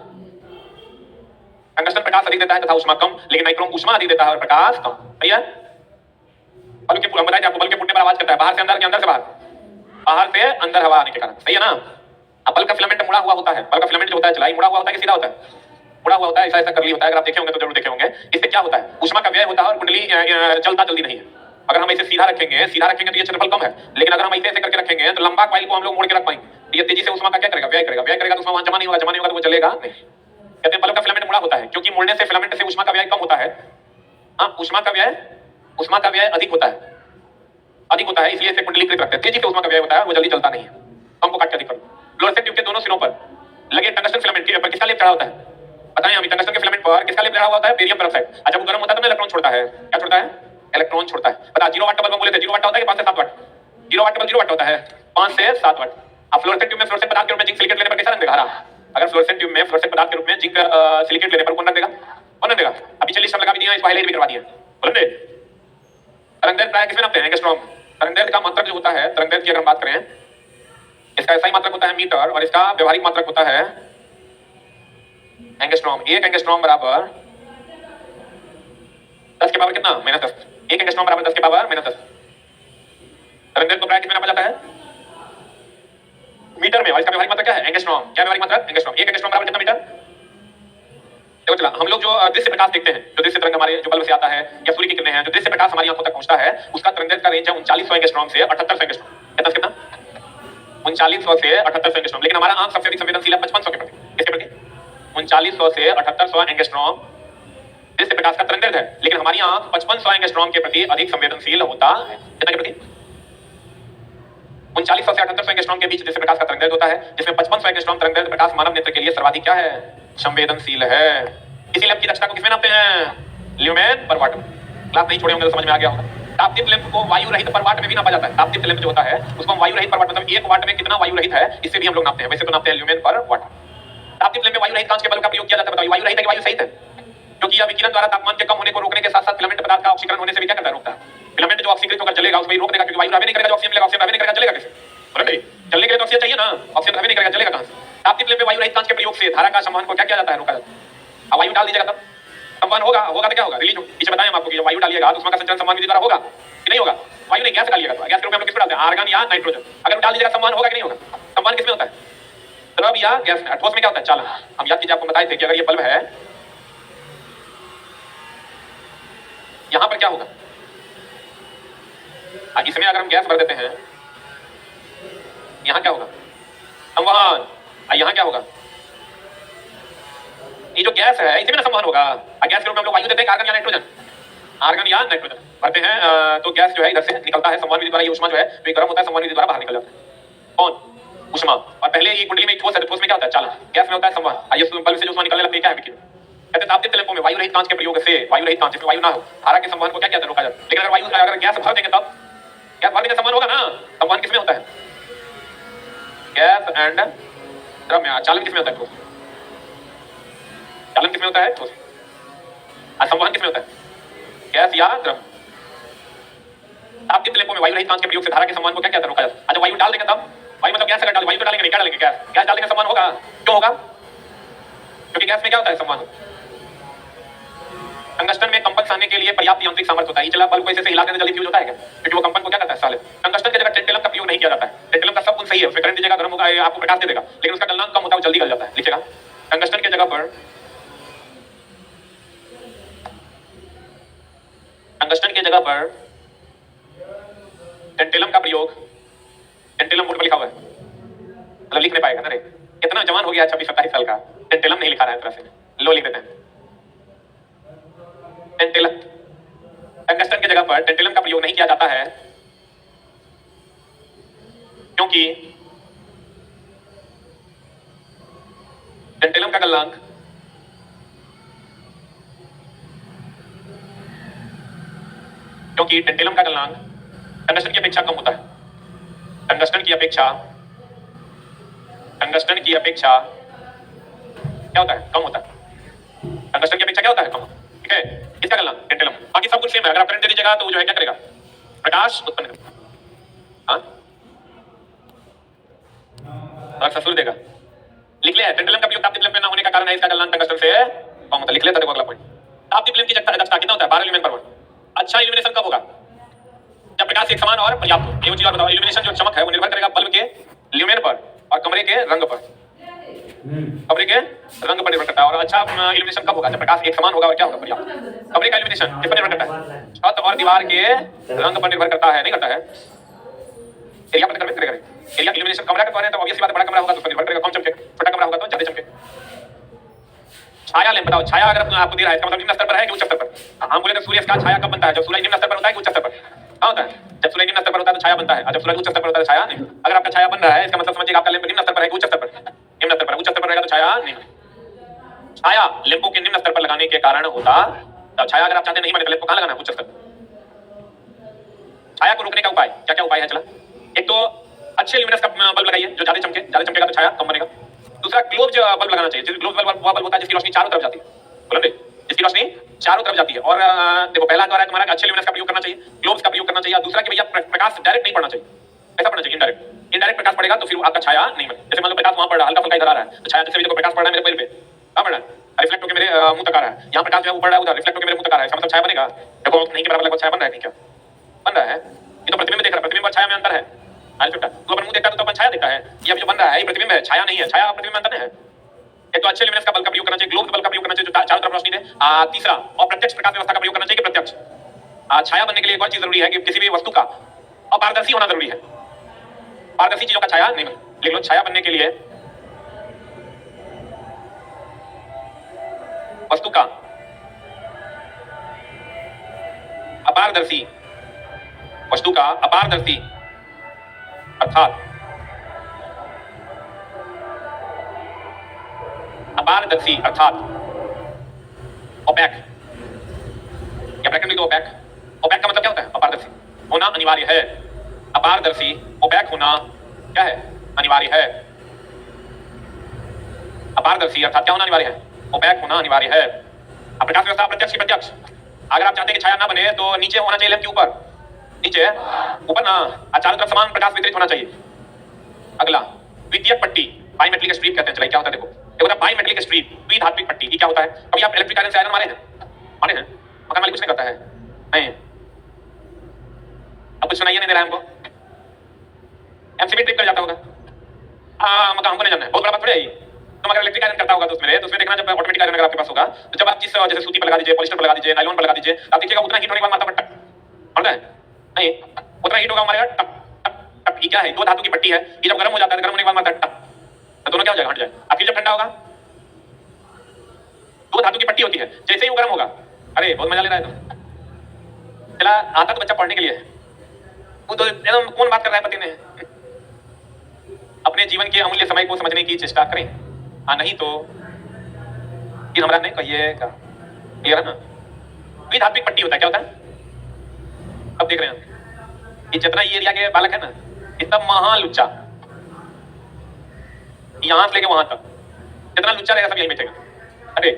टंगस्टन प्रकाश अधिक देता है तथा उष्मा कम, लेकिन नाइक्रोम उष्मा अधिक देता है और प्रकाश कम। सही है? बल्ब के बताया आपको, बल्ब के फूटने पर आवाज करता है, बाहर से अंदर, के अंदर से बाहर, बाहर से अंदर हवा आने के कारण। सही है ना? अब बल्ब का फिलामेंट मुड़ा हुआ होता है। बल्ब का फिलामेंट जो होता है चलाई मुड़ा हुआ होता है कि सीधा होता है? मुड़ा हुआ होता है, ऐसा ऐसा करली होता है। अगर आप देखे होंगे तो जरूर देखे होंगे। इससे क्या होता है? उष्मा का व्यय होता है और कुंडली चलता जल्दी नहीं है। अगर हम इसे सीधा रखेंगे तो ये क्षेत्रफल कम है, लेकिन अगर हम ऐसे ऐसे करके रखेंगे तो लंबा कॉइल को हम लोग मोड़ के रख पाएंगे। तो ये तेजी से उष्मा का क्या करेगा? व्यय करेगा। व्यय करेगा तो उष्मा वहां जमा नहीं होगा, जमा नहीं होगा तो वो चलेगा नहीं। कहते हैं बल्ब का फिलामेंट मुड़ा होता है क्योंकि मुड़ने से फिलामेंट से उष्मा का व्यय कम होता है। हाँ, उष्मा का व्यय अधिक होता है, अधिक होता है, इसलिए इसे कुंडलीकृत रखते हैं। तेजी से उष्मा का व्यय होता है, वो जल्दी चलता नहीं है। कम को काट के अधिक करो। फ्लोरोसेंट ट्यूब के दोनों सिरों पर लगे टंगस्टन फिलामेंट के ऊपर किसका लेप चढ़ा होता है? बताएं अभी। टंगस्टन के फिलामेंट पर किसका लेप चढ़ा होता है? Barium peroxide. और जब वो गर्म होता है तो इलेक्ट्रॉन छोड़ता है। क्या छोड़ता है? इलेक्ट्रॉन छोड़ता है। बता 0 वाट का बल्ब बोले थे, 0 वाट होता है कि 5 से 7 वाट? 0 वाट का बल्ब 0 वाट होता है, 5 से 7 वाट। अब फ्लोरोसेंट ट्यूब में फ्लोरोसेंट पदार्थ के रूप में जिंक सिलिकेट लेने पर कैसा रंग देगा? हरा। अगर फ्लोरोसेंट ट्यूब में फ्लोरोसेंट पदार्थ के रूप में जिंक सिलिकेट लेने पर कौन रंग देगा? कौन रंग देगा? अभी 40 रंग लगा भी दिया, इसको हाईलाइट भी करवा दिया। बोले तरंगदैर्घ्य प्राय किसमें नापते हैं? एंगस्ट्रॉम। तरंगदैर्घ्य का मात्रक जो होता है, तरंगदैर्घ्य की अगर हम बात करें, इसका ऐसा ही मात्रक होता है मीटर और इसका व्यवहारिक मात्रक होता है एंगस्ट्रॉम। 1 एंगस्ट्रॉम बराबर 10 के पावर कितना? -10। 1 एंगस्ट्रॉम बराबर 10 के पावर -10। तरंगदैर्घ्य को प्राय किसमें नापा जाता है? मीटर में। और इसका व्यवहारिक मात्रक क्या है? एंगस्ट्रॉम। क्या व्यवहारिक मात्रक? एंगस्ट्रॉम। 1 एंगस्ट्रॉम बराबर कितना मीटर? देखो चला, हम लोग जो दृश्य प्रकाश देखते हैं, जो दृश्य तरंग हमारे जो बल्ब से आता है या सूर्य की किरणें हैं, जो दृश्य प्रकाश हमारी आंखों तक पहुंचता है, उसका तरंगदैर्घ्य का रेंज है 3900 एंगस्ट्रॉम से 7800 एंगस्ट्रॉम। कितना? 3900 से 7800 एंगस्ट्रॉम। लेकिन हमारा आंख सबसे अधिक संवेदनशील है 5500 के प्रति। किसके प्रति? 3900 से 7800 एंगस्ट्रॉम दृश्य प्रकाश का तरंगदैर्घ्य है, लेकिन हमारी आंख 5500 एंगस्ट्रॉम के प्रति अधिक संवेदनशील होता है। कितना के प्रति? 3900 से 7800 एंगस्ट्रॉम के बीच दृश्य प्रकाश का तरंगदैर्घ्य होता है, जिसमें 5500 एंगस्ट्रॉम तरंगदैर्घ्य प्रकाश मानव नेत्र के लिए सर्वाधिक क्या है? संवेदनशील है। इसी लैंप की दक्षता को किसमें नापते हैं? ल्यूमेन पर वाट। क्लास नहीं छोड़े होंगे तो समझ में आ गया होगा। तापदीप्त लैंप को वायु रहित पर वाट में भी नापा जाता है। तापदीप्त लैंप जो होता है उसको हम वायु रहित पर वाट, मतलब 1 वाट में कितना वायु रहित है इससे भी हम लोग नापते हैं। वैसे तो नापते हैं ल्यूमेन पर वाट। तापदीप्त लैंप में वायु रहित कांच के बल्ब का प्रयोग किया जाता है। बताइए वायु रहित है कि वायु सहित है? क्योंकि यह विकिरण द्वारा तापमान के कम होने को रोकने के साथ साथ फिलामेंट पदार्थ का ऑक्सीकरण होने से भी क्या करता है, रोकता है। फिलामेंट जो ऑक्सीकृत होकर जलेगा उसमें रोक देगा, क्योंकि वायु रहने नहीं करेगा, जो ऑक्सीजन मिलेगा, ऑक्सीजन रहने नहीं करेगा, चलेगा कैसे? बोले चलने के लिए तो ऑक्सीजन चाहिए ना, ऑक्सीजन रहने नहीं करेगा, चलेगा कहां से? तापदीप्त लैंप में वायु रहित कांच के प्रयोग से धारा का संवहन को क्या किया जाता है, रोका जाता है। अब वायु डाल दीजिएगा तब संवहन होगा, होगा तो क्या होगा, रिलीज। पीछे बताएं हम आपको कि जब वायु डालिएगा तो उसमें का संचरण संवहन विधि द्वारा होगा कि नहीं होगा? वायु नहीं, गैस डालिएगा तो गैस के रूप में हम लोग किस पर डालते हैं, आर्गन या नाइट्रोजन। अगर डाल दीजिएगा संवहन होगा कि नहीं होगा? संवहन किसमें होता है, द्रव या गैस में। ठोस में क्या होता है, चालन। हम याद कीजिए आपको बताए थे कि अगर ये बल्ब है, यहां पर क्या होगा, इसमें अगर हम गैस भर देते हैं, यहां क्या होगा, संवहन। यहां क्या होगा, ये जो गैस है इसी में संवहन होगा। गैस के रूप में हम लोग वायु देते हैं, आर्गन या नाइट्रोजन, आर्गन या नाइट्रोजन भरते हैं तो गैस जो है इधर से निकलता है संवहन विधि द्वारा। ये ऊष्मा जो है जो गर्म होता है संवहन विधि द्वारा बाहर निकल जाता है। कौन, ऊष्मा। और पहले ये कुंडली में एक ठोस है, ठोस में क्या होता है, चालन। गैस में होता है संवहन। ये बल्ब से जो ऊष्मा निकलने लगती है क्या है, विकिरण। कहते हैं तापदीप्त लैंपों में वायु रहित कांच के प्रयोग से, वायु रहित कांच जिसमें वायु ना हो, धारा के संवहन को क्या किया जाता है, रोका जाता है। लेकिन अगर वायु, अगर गैस भर देंगे तब गैस भर देंगे संवहन होगा ना। संवहन किसमें होता है, गैस एंड द्रव में। चालन किसमें होता है, ठोस। चालन किसमें होता है, ठोस। संवहन किसमें होता है, गैस या द्रव। तापदीप्त लैंपों में वायु रहित कांच के प्रयोग से धारा के संवहन को क्या किया जाता है, रोका जाता है। जब वायु डाल देंगे तब, वायु मतलब गैस अगर डाल, वायु तो डालेंगे नहीं, क्या डालेंगे, गैस। गैस डालेंगे संवहन होगा, क्यों होगा, क्योंकि गैस में क्या होता है, संवहन। टंगस्टन में कंपन सहने के लिए पर्याप्त यांत्रिक सामर्थ्य होता है। चला बल्ब को ऐसे हिला देने जल्दी फ्यूज होता है क्या, क्योंकि वो कंपन को क्या करता है, साले। टंगस्टन की जगह टेंटेलम का प्रयोग नहीं किया जाता है। टेंटेलम का सब कुछ सही है, उसमें करंट दीजिएगा गर्म होगा, आपको प्रकाश दे देगा, लेकिन उसका गलनांक कम होता है, वो जल्दी गल जाता है। लिखिएगा, टंगस्टन की जगह पर, टंगस्टन की जगह पर टेंटेलम का प्रयोग, टेंटेलम बोर्ड पर लिखा हुआ है, मतलब लिख नहीं पाएगा ना रे, इतना जवान हो गया 26-27 साल का, टेंटेलम नहीं लिखा रहा है तरह से, लो लिख देते हैं टेंटेलम। टंगस्टन की जगह पर टेंटेलम का प्रयोग नहीं किया जाता है क्योंकि टेंटेलम का गलनांक टंगस्टन की अपेक्षा कम होता है। टंगस्टन की अपेक्षा क्या होता है, कम होता है। टंगस्टन की अपेक्षा क्या होता है, कम। ठीक है, इसका गलनांक टेंटेलम। बाकी सब कुछ सेम है। अगर आप करंट दे दीजिएगा तो जो है क्या करेगा, प्रकाश उत्पन्न करेगा। हाँ, ससुर देगा। लिख लिया है, टेंटेलम का प्रयोग तापदीप्त लैंप में ना होने का कारण है इसका गलनांक टंगस्टन से कम होता है। लिख लेता देखो अगला पॉइंट। तापदीप्त लैंप की दक्षता कितना होता है, 12 ल्यूमेन पर वोल्ट। अच्छा इल्यूमिनेशन कब होगा, जब प्रकाश एक समान और पर्याप्त हो। ये चीज और बताओ, इल्यूमिनेशन जो चमक है वो निर्भर करेगा बल्ब के ल्यूमेन पर और कमरे के रंग पर। कमरे के रंग पर निर्भर करता है। और अच्छा इल्यूमिनेशन कब होगा, जब प्रकाश एक समान होगा और क्या होगा, पर्याप्त। कमरे का इल्यूमिनेशन किस पर निर्भर करता है, छत और दीवार के रंग पर निर्भर करता है, नहीं करता है। एरिया पर निर्भर करेगा। एरिया इल्यूमिनेशन कमरा का करें तो ऑब्वियसली बात, बड़ा कमरा होगा तो उस पर निर्भर करेगा, कम चमके। छोटा कमरा होगा तो ज्यादा चमके। छाया लैंप बताओ, छाया अगर आपको दे रहा है इसका मतलब निम्न स्तर पर है कि उच्च स्तर पर। हम बोले तो सूर्य का छाया कब बनता है, जब सूरज निम्न स्तर पर होता है कि उच्च स्तर पर। क्या होता है, जब सूरज निम्न स्तर पर होता है तो छाया बनता है, और जब सूरज उच्च स्तर पर होता है तो छाया नहीं। अगर आपका छाया बन रहा है इसका मतलब समझिए आपका लैंप निम्न स्तर पर है कि उच्च स्तर पर। निम्न स्तर पर, उच्च स्तर पर रहेगा तो छाया नहीं। छाया लैंपों के निम्न स्तर पर लगाने के कारण होता, तो छाया अगर आप चाहते नहीं बने तो लैंप को कहां लगाना है, उच्च स्तर। छाया को रोकने का उपाय क्या क्या उपाय है, चला। एक तो अच्छे ल्यूमिनस का बल्ब लगाइए जो ज्यादा चमकेगा तो छाया कम बनेगा। दूसरा ग्लोब्स बल्ब लगाना चाहिए, ग्लोब्स बल्ब वो बल्ब होता है जिसकी रोशनी चारों तरफ जाती है, बोलो रे, जिसकी रोशनी चारों तरफ जाती है। और देखो पहला द्वारा है तुम्हारा अच्छे ल्यूमिनस का प्रयोग करना चाहिए, ग्लोब्स का प्रयोग करना चाहिए। दूसरा कि भैया प्रकाश डायरेक्ट नहीं पड़ना चाहिए, ऐसा पड़ना चाहिए इनडायरेक्ट। इनडायरेक्ट प्रकाश पड़ेगा तो फिर आपका छाया नहीं बने। जैसे मान लो प्रकाश वहां पड़ रहा है, हल्का फुल्का इधर आ रहा है तो छाया जैसे भी देखो प्रकाश पड़ रहा है मेरे पैर पे, कहां पड़ रहा है, रिफ्लेक्ट होकर मेरे मुंह तक आ रहा है। यहाँ प्रकाश जो है ऊपर रहा है उधर रिफ्लेक्ट होकर मेरे मुंह तक आ रहा है, इसका मतलब छाया बनेगा। देखो नहीं के बराबर लगभग छाया बन रहा है, क्या बन रहा है, ये तो प्रतिबिंब देख रहा है, प्रतिबिंब और छाया में अंतर है। अरे छोटा तू अपन मुंह देखता है तो अपन छाया देखता है, ये अभी जो बन रहा है ये प्रतिबिंब है, छाया नहीं है। छाया और प्रतिबिंब में अंतर है। एक तो अच्छे ल्यूमिनस का बल्ब का प्रयोग करना चाहिए, ग्लोब बल्ब का प्रयोग करना चाहिए जो चारों तरफ रोशनी दे। तीसरा अप्रत्यक्ष प्रकाश व्यवस्था का प्रयोग करना चाहिए कि प्रत्यक्ष। छाया बनने के लिए एक और चीज जरूरी है कि किसी भी वस्तु का अपारदर्शी होना जरूरी है, पारदर्शी चीजों का छाया नहीं बने। लिख लो, छाया बनने के लिए वस्तु का अपारदर्शी, वस्तु का अपारदर्शी अर्थात ओपैक, या ब्रैकेट में लिख दो ओपैक, ओपैक का मतलब क्या होता है? अपारदर्शी होना अनिवार्य है। अपारदर्शी ओपैक होना क्या है? अनिवार्य है। अपारदर्शी अर्थात क्या होना अनिवार्य है? ओपैक होना अनिवार्य है। अब प्रकाश व्यवस्था प्रत्यक्ष की प्रत्यक्ष, अगर आप चाहते हैं कि छाया ना बने तो नीचे होना चाहिए लैंप के ऊपर, नीचे ऊपर ना, चारों तरफ समान प्रकाश वितरित होना चाहिए। अगला द्वितीयक पट्टी, बाइमेट्रिक स्ट्रिप कहते हैं। चलिए क्या होता है देखो, देखो बाइमेट्रिक स्ट्रिप द्विधात्विक पट्टी, ये क्या होता है? कभी आप इलेक्ट्रिक आयरन से आयरन मारे हैं? मारे हैं? मकान मालिक कुछ नहीं करता है, नहीं। अब कुछ सुनाइए नहीं दे रहा है हमको, एमसीबी ट्रिप कर जाता होगा। मकान हमको नहीं जानना है, बहुत बड़ा बात थोड़ी है ये। तो अगर इलेक्ट्रिक आयरन करता होगा तो उसमें देखना, जब ऑटोमेटिक आयरन अगर आपके पास होगा तो जब आप जिस जैसे सूती पर लगा दीजिए, पॉलिस्टर पर लगा दीजिए, नायलॉन पर लगा दीजिए, आप देखिएगा उतना हीट होने के बाद मारता है टक, होता है नहीं, उतना हीट होगा मारेगा टक टक टक। ये क्या है? दो धातु की पट्टी है, ये जब गर्म हो जाता है, गर्म होने के बाद मारता है टक, तो दोनों क्या हो जाएगा? हट जाएगा। अब फिर जब ठंडा होगा, दो धातु की पट्टी होती है, जैसे ही वो गर्म होगा, अरे बहुत मजा ले रहा है तो चला आता तो बच्चा पढ़ने के लिए, वो तो एकदम कौन बात कर रहा है पति ने। अपने जीवन के अमूल्य समय को समझने की चेष्टा करें, नहीं तो फिर हमरा नहीं कहिएगा। क्लियर है ना? द्विधात्विक पट्टी होता है, क्या होता है? अब देख रहे हैं कि जितना ये एरिया के बालक है ना, इतना महालुच्चा, यहां से लेके वहां तक जितना लुच्चा रहेगा सब यही बैठेगा। अरे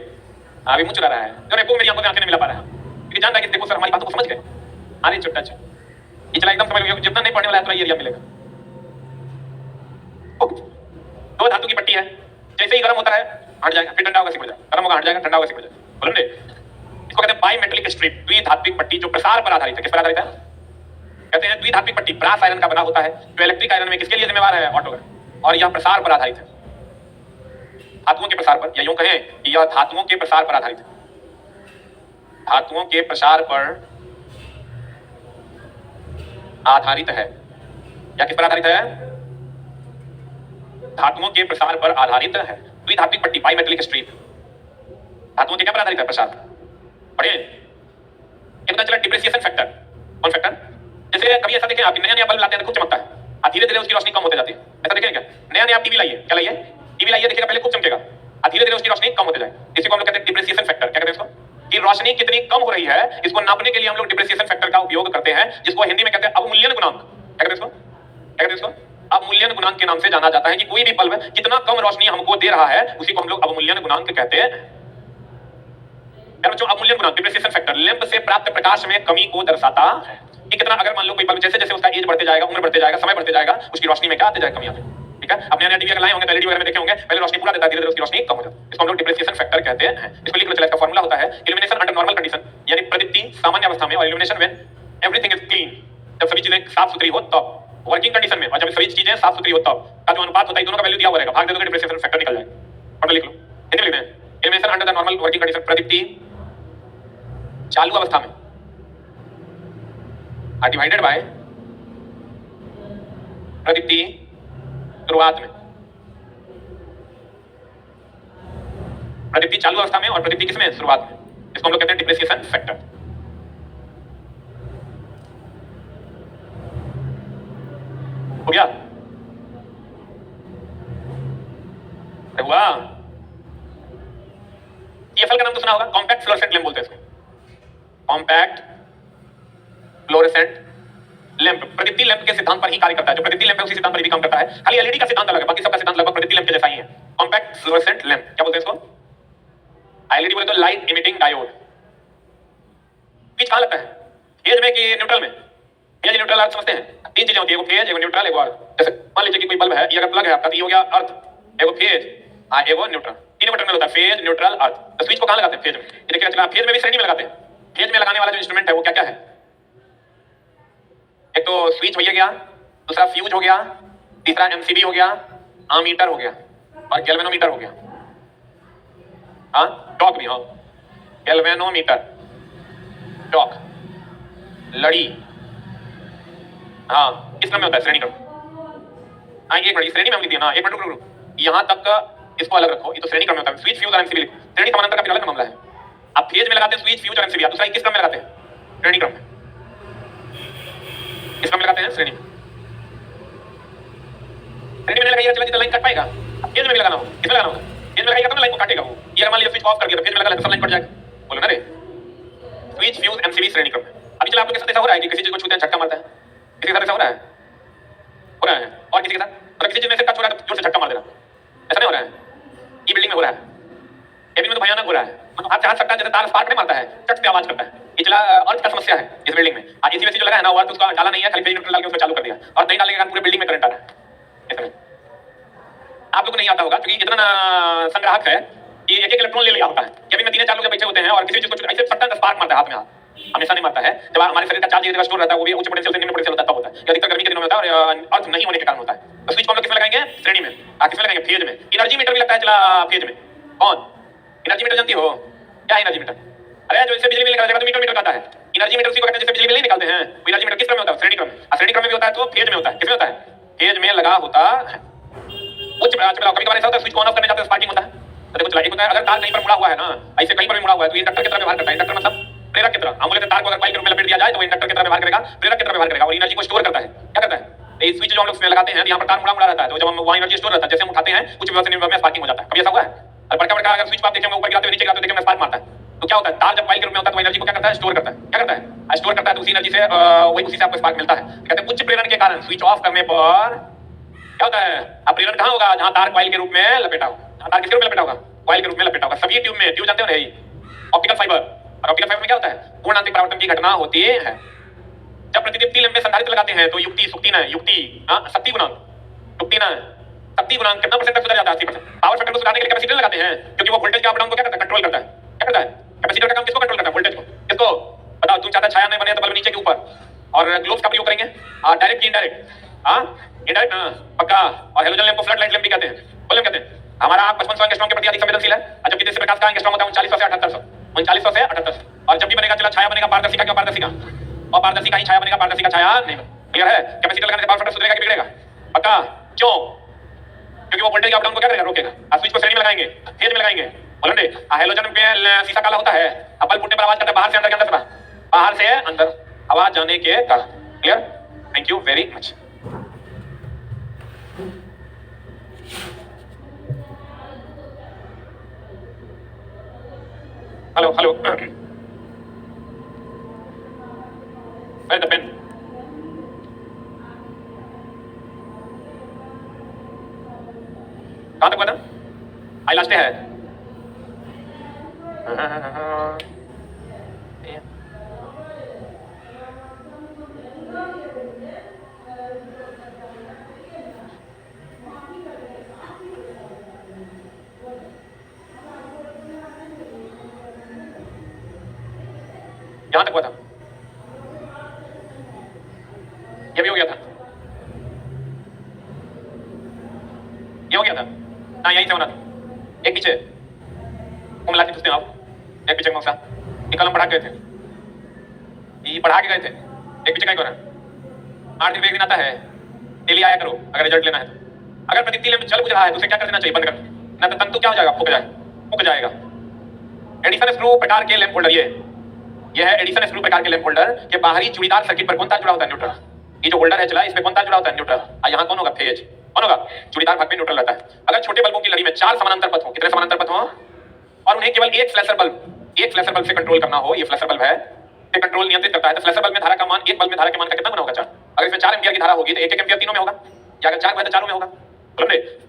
अभी मुंह चुरा रहा है, जो देखो मेरी आंखों में आंखें नहीं मिला पा रहा है, क्योंकि जान रहा है कि देखो सर हमारी बातों को समझ गए। अरे छोटा अच्छा ये चला एकदम समझ गया, जितना नहीं पढ़ने वाला है उतना ये एरिया मिलेगा। दो धातु की पट्टी है, जैसे ही गर्म होता है हट जाएगा, फिर ठंडा होगा सिकुड़ जाएगा, गर्म होगा हट जाएगा, ठंडा होगा सिकुड़ जाएगा। बोलो ने इसको कहते हैं बाइमेट्रिक स्ट्रिप, द्विधात्विक पट्टी जो प्रसार पर आधारित है। किस पर आधारित है? कहते हैं द्विधात्विक पट्टी ब्रास आयरन का बना होता है, जो इलेक्ट्रिक आयरन में किसके लिए जिम्मेवार है? ऑटो, और यह प्रसार पर आधारित है, धातुओं के प्रसार पर, या यूं कहें कि यह धातुओं के प्रसार पर आधारित है। धातुओं के प्रसार पर आधारित है, या किस पर आधारित है? धातुओं के प्रसार पर आधारित है। द्विधात्विक पट्टी बाइमेट्रिक स्ट्रिप धातुओं के क्या पर आधारित है? प्रसार। पढ़िए ये पता चला डिप्रेसिएशन फैक्टर। कौन फैक्टर? जैसे कभी ऐसा देखें आप नया नया बल्ब लाते हैं तो खूब चमकता है, और धीरे धीरे उसकी रोशनी कम होते जाती है। ऐसा देखें क्या? नया नया आप टीवी लाइए, क्या लाइए? टीवी लाइए, देखिएगा पहले खूब चमकेगा, और धीरे धीरे उसकी रोशनी कम होते जाए। इसी को हम लोग कहते हैं डिप्रेसिएशन फैक्टर। क्या कहते हैं इसको? कि रोशनी कितनी कम हो रही है, इसको नापने के लिए हम लोग डिप्रेसिएशन फैक्टर का उपयोग करते हैं, जिसको हिंदी में कहते हैं अवमूल्यन गुणांक। क्या कहते हैं इसको? क्या कहते हैं इसको? अवमूल्यन गुणांक के नाम से जाना जाता है कि कोई भी बल्ब कितना कम रोशनी हमको दे रहा है, उसी को हम लोग अवमूल्यन गुणांक कहते हैं। यार बच्चों, अवमूल्यन गुणांक डिप्रेसिएशन फैक्टर लैंप से प्राप्त प्रकाश में कमी को दर्शाता है कि कितना, अगर मान लो कोई बल्ब जैसे जैसे उसका एज बढ़ते जाएगा, उम्र बढ़ते जाएगा, समय बढ़ते जाएगा, उसकी रोशनी में क्या आते जाएगा? कमी आती है। ठीक है? अब नया टीवी अगर लाए होंगे तो एलईडी वगैरह में देखे होंगे, पहले रोशनी पूरा देता है, धीरे धीरे उसकी रोशनी कम हो जाती है। इसको हम लोग डिप्रेसिएशन फैक्टर कहते हैं। इसको लिख लो, चला इसका फार्मूला होता है इल्यूमिनेशन अंडर नॉर्मल कंडीशन, यानी प्रदीप्ति सामान्य अवस्था में, और illumination when everything is clean, जब सभी चीजें साफ सुथरी हो तब। वर्किंग कंडीशन में, और जब सभी चीजें साफ सुथरी हो तब का जो अनुपात होता है, दोनों का वैल्यू दिया हुआ रहेगा, भाग दे दोगे डिप्रेसिएशन फैक्टर निकल जाएगा। पढ़ लिख लो, हिंदी में लिख दें illumination under the normal working condition, प्रदीप्ति चालू अवस्था में डिवाइडेड बाय प्रदीप्ति शुरुआत में। प्रदीप्ति चालू अवस्था में और प्रदीप्ति किसमें? शुरुआत में। इसको हम लोग कहते हैं डिप्रेसिएशन फैक्टर। हो गया? हुआ? TFL का नाम तो सुना होगा, कॉम्पैक्ट फ्लोरोसेंट लैंप बोलते हैं इसको। कॉम्पैक्ट फ्लोरोसेंट लैंप प्रदीप्ति लैंप के सिद्धांत पर ही कार्य करता है। जो प्रदीप्ति लैंप है उसी सिद्धांत पर भी काम करता है, खाली एलईडी का सिद्धांत अलग है, बाकी सबका सिद्धांत लगभग प्रदीप्ति लैंप के जैसा ही है। कॉम्पैक्ट फ्लोरोसेंट लैंप क्या बोलते हैं इसको? एलईडी बोले तो लाइट इमिटिंग डायोड। स्विच कहां लगता है? फेज में कि न्यूट्रल में? फेज न्यूट्रल अर्थ समझते हैं? तीन चीजें होती है, एगो फेज, एगो न्यूट्रल, एगो अर्थ। जैसे मान लीजिए कि कोई बल्ब है, ये अगर प्लग है आपका तो ये हो गया अर्थ, एगो फेज, एगो न्यूट्रल। तीनों टर्मिनल होता है, फेज, न्यूट्रल, अर्थ। तो स्विच को कहां लगाते हैं? फेज में। ये देखिए चला फेज में भी श्रेणी में लगाते हैं। फेज में लगाने वाला जो इंस्ट्रूमेंट है वो क्या क्या है? एक तो स्विच हो गया, दूसरा फ्यूज हो गया, तीसरा एमसीबी हो गया, आमीटर हो गया, और गैल्वेनोमीटर हो गया। हाँ, टॉक भी, हाँ, गैल्वेनोमीटर, टॉक, लड़ी। हाँ, किस क्रम में होता है? श्रेणी क्रम। हाँ, एक मिनट, श्रेणी में हम लिख दिया ना, एक मिनट रुको, यहाँ तक इसको अलग रखो, ये तो श्रेणी क्रम में होता है। स्विच, फ्यूज और एमसीबी, श्रेणी समानांतर का फिर अलग मामला है। आप फेज में लगाते हैं स्विच, फ्यूज और एमसीबी, दूसरा किस क्रम में लगाते हैं? श्रेणी क्रम में। किस क्रम में लगाते हैं? श्रेणी में। श्रेणी में लगाइएगा, चला जितना लाइन कट पाएगा। फेज में भी लगाना हो, किसमें लगाना होगा? फेज में लगाइएगा तो लाइन को काटेगा वो। ये मान लीजिए स्विच ऑफ कर दिया तो फेज में लगा, सब लाइन कट जाएगा। बोलो ना रे, स्विच, फ्यूज, एमसीबी श्रेणी क्रम में। अब अभी चला आप लोग के साथ ऐसा हो रहा है कि किसी चीज को छूते हैं झटका मारता है, किसी के साथ ऐसा हो रहा है? हो रहा है। और किसी के साथ मतलब किसी चीज में से टच हो रहा है तो जोर से झटका मार देना, ऐसा नहीं हो रहा है? ये बिल्डिंग में हो रहा है, ये में तो भयानक हो रहा है, मतलब हाथ से हाथ सकता है, जैसे तार स्पार्क नहीं मारता है, चट से आवाज करता है। ये चला अर्थ का समस्या है इस बिल्डिंग में। आज एसी वैसी जो लगा है ना, वो अर्थ उसका डाला नहीं है, खाली फेज न्यूट्रल डाल के उसको चालू कर दिया और नहीं डालने के कारण पूरे बिल्डिंग में करंट आ रहा है। इसमें आप लोगों को नहीं आता होगा क्योंकि इतना संग्राहक है कि एक एक इलेक्ट्रॉन ले लिया होता है। जब में 3-4 लोग बैठे होते हैं और किसी चीज को ऐसे सटता है, स्पार्क मारता है हाथ में, हाथ हमेशा नहीं मारता है। जब हमारे शरीर का चार्ज एक जगह स्टोर रहता है, वो भी उच्च पोटेंशियल से निम्न पोटेंशियल होता होता है, या अधिकतर गर्मी के दिनों में होता है और अर्थ नहीं होने के कारण होता है। तो स्विच को हम लोग किसमें लगाएंगे? श्रेणी में। किसमें लगाएंगे? फेज में। एनर्जी मीटर भी लगता है चला फेज में। कौन? एनर्जी मीटर जानती हो क्या है? एनर्जी मीटर अरे जो इससे बिजली बिल निकालता है तो मीटर मीटर कहता है। एनर्जी मीटर उसी को कहते हैं जिससे बिजली बिल नहीं निकालते हैं। वो एनर्जी मीटर किस क्रम में होता है? श्रेणी क्रम में। श्रेणी क्रम में भी होता है तो फेज में होता है। किसमें होता है? फेज में लगा होता है। उच्च प्रकाश में कभी-कभार ऐसा होता है स्विच को ऑन ऑफ करने जाते हैं स्पार्किंग होता है। तो देखो चला एक होता है अगर तार कहीं पर मुड़ा हुआ है ना, ऐसे कहीं पर भी मुड़ा हुआ है तो इंडक्टर की तरह व्यवहार करता है। इंडक्टर मतलब प्रेरक की तरह। हम बोले तार को अगर कॉइल के रूप में लपेट दिया जाए तो वो इंडक्टर की तरह व्यवहार करेगा, प्रेरक की तरह व्यवहार करेगा और एनर्जी को स्टोर करता है। क्या करता है? ये स्विच जो हम लोग उसमें लगाते हैं यहाँ पर तार मुड़ा मुड़ा रहता है, तो जब हम वहाँ एनर्जी स्टोर रहता है, जैसे हम उठाते हैं कुछ व्यवस्था में स्पार्किंग हो जाता है। कभी ऐसा हुआ है? और बड़का-बड़का अगर स्विच आप देखेंगे ऊपर गिराते हुए नीचे गिराते हुए देखेंगे स्पार्क मारता है, तो क्या होता है? तार जब कॉइल के रूप में होता है तो एनर्जी को क्या करता है? स्टोर करता है। क्या करता है? स्टोर करता है, तो उसी एनर्जी से वही उसी से आपको स्पार्क मिलता है। कहते हैं उच्च प्रेरण के कारण स्विच ऑफ करने पर क्या होता है? अब प्रेरण कहाँ होगा? जहाँ तार कॉइल के रूप में लपेटा हो। जहाँ तार किसके रूप में लपेटा होगा? कॉइल के रूप में लपेटा होगा। सभी ट्यूब में, ट्यूब जानते हो नहीं? Optical fibre. और ऑप्टिकल फाइबर में क्या होता है? पूर्ण आंतरिक परावर्तन की घटना होती है। जब प्रतिदीप्ति लंबे संधारित्र लगाते हैं तो युक्ति शक्ति ना युक्ति शक्ति गुणांक युक्ति ना शक्ति गुणांक कितना परसेंट तक सुधर जाता है? 80%। पावर फैक्टर को सुधारने के लिए कैपेसिटर लगाते हैं क्योंकि वो वोल्टेज के अप डाउन को क्या करता है? कंट्रोल करता है। क्या करता है? कैपेसिटर का काम किसको कंट्रोल करता है? वोल्टेज को। किसको? बताओ। तुम चाहता छाया नहीं बने तो बल्ब नीचे के ऊपर। और ग्लोब्स का प्रयोग करेंगे डायरेक्ट की इनडायरेक्ट? इनडायरेक्ट ना पक्का। और हेलोजन लैंप को फ्लड लाइट लैंप भी कहते हैं। बोले कहते हैं हमारा आंख 5500 एंगस्ट्रॉम के प्रति अधिक संवेदनशील है, और जबकि जिससे प्रकाश का एंगस्ट्रॉम होता है 3900 से 7800। 3900 से 7800। और जब भी बनेगा चला छाया बनेगा पारदर्शी का, क्यों पारदर्शी का? और पारदर्शी का ही छाया बनेगा, पारदर्शी का छाया नहीं। क्लियर है? कैपेसिटर लगाने से पावर फैक्टर सुधरेगा कि बिगड़ेगा? पक्का। क्यों? क्योंकि वो वोल्टेज अप डाउन को क्या करेगा? रोकेगा। आप स्विच को श्रेणी में लगाएंगे, फेज में लगाएंगे। बोलो रे हेलोजन पे शीशा काला होता है, अब बल्ब फूटने पर आवाज करता है बाहर से अंदर, के अंदर से बाहर से अंदर आवाज जाने के कारण। Clear? Thank you very much. Hello hello Where's the pen? कहाँ तक हुआ था? आई लास्ट है। यहाँ तक हुआ था। ये भी हो गया था। ये हो गया था ना, यहीं से होना था। एक पीछे वो मिला के पूछते हैं आप, एक पीछे मौसा ये कलम पढ़ा के गए थे, ये पढ़ा के गए थे। एक पीछे कहीं को रहा 8 दिन में एक दिन आता है, डेली आया करो अगर रिजल्ट लेना है तो। अगर प्रतिदीप्ति लैंप जल बुझ रहा है तो उसे क्या कर देना चाहिए? बंद कर, ना तो तंतु क्या हो जाएगा? फूक जाएगा। एडिसन स्क्रू प्रकार के लैंप होल्डर, ये है एडिसन स्क्रू प्रकार के लैंप होल्डर के बाहरी चूड़ीदार सर्किट पर कौन तार जुड़ा होता है? न्यूट्रल। ये जो होल्डर है चला, इसमें कौन तार जुड़ा होता है? न्यूट्रल। और यहाँ कौन होगा? फेज। कौन होगा? चूड़ीदार भाग में न्यूट्रल रहता है। अगर छोटे बल्बों की लड़ी में 4 समानांतर पथ हो, कितने समानांतर पथ हो, और उन्हें केवल एक फ्लैशर बल्ब से कंट्रोल करना हो, ये फ्लैशर बल्ब है, ये कंट्रोल नियंत्रित करता है, तो फ्लैशर बल्ब में धारा का मान, एक बल्ब में धारा के मान का कितना गुना होगा? 4। अगर इसमें 4 एम्पीयर की धारा होगी तो 1 एम्पीयर तीनों में होगा, या अगर 4 हुआ तो चारों में होगा।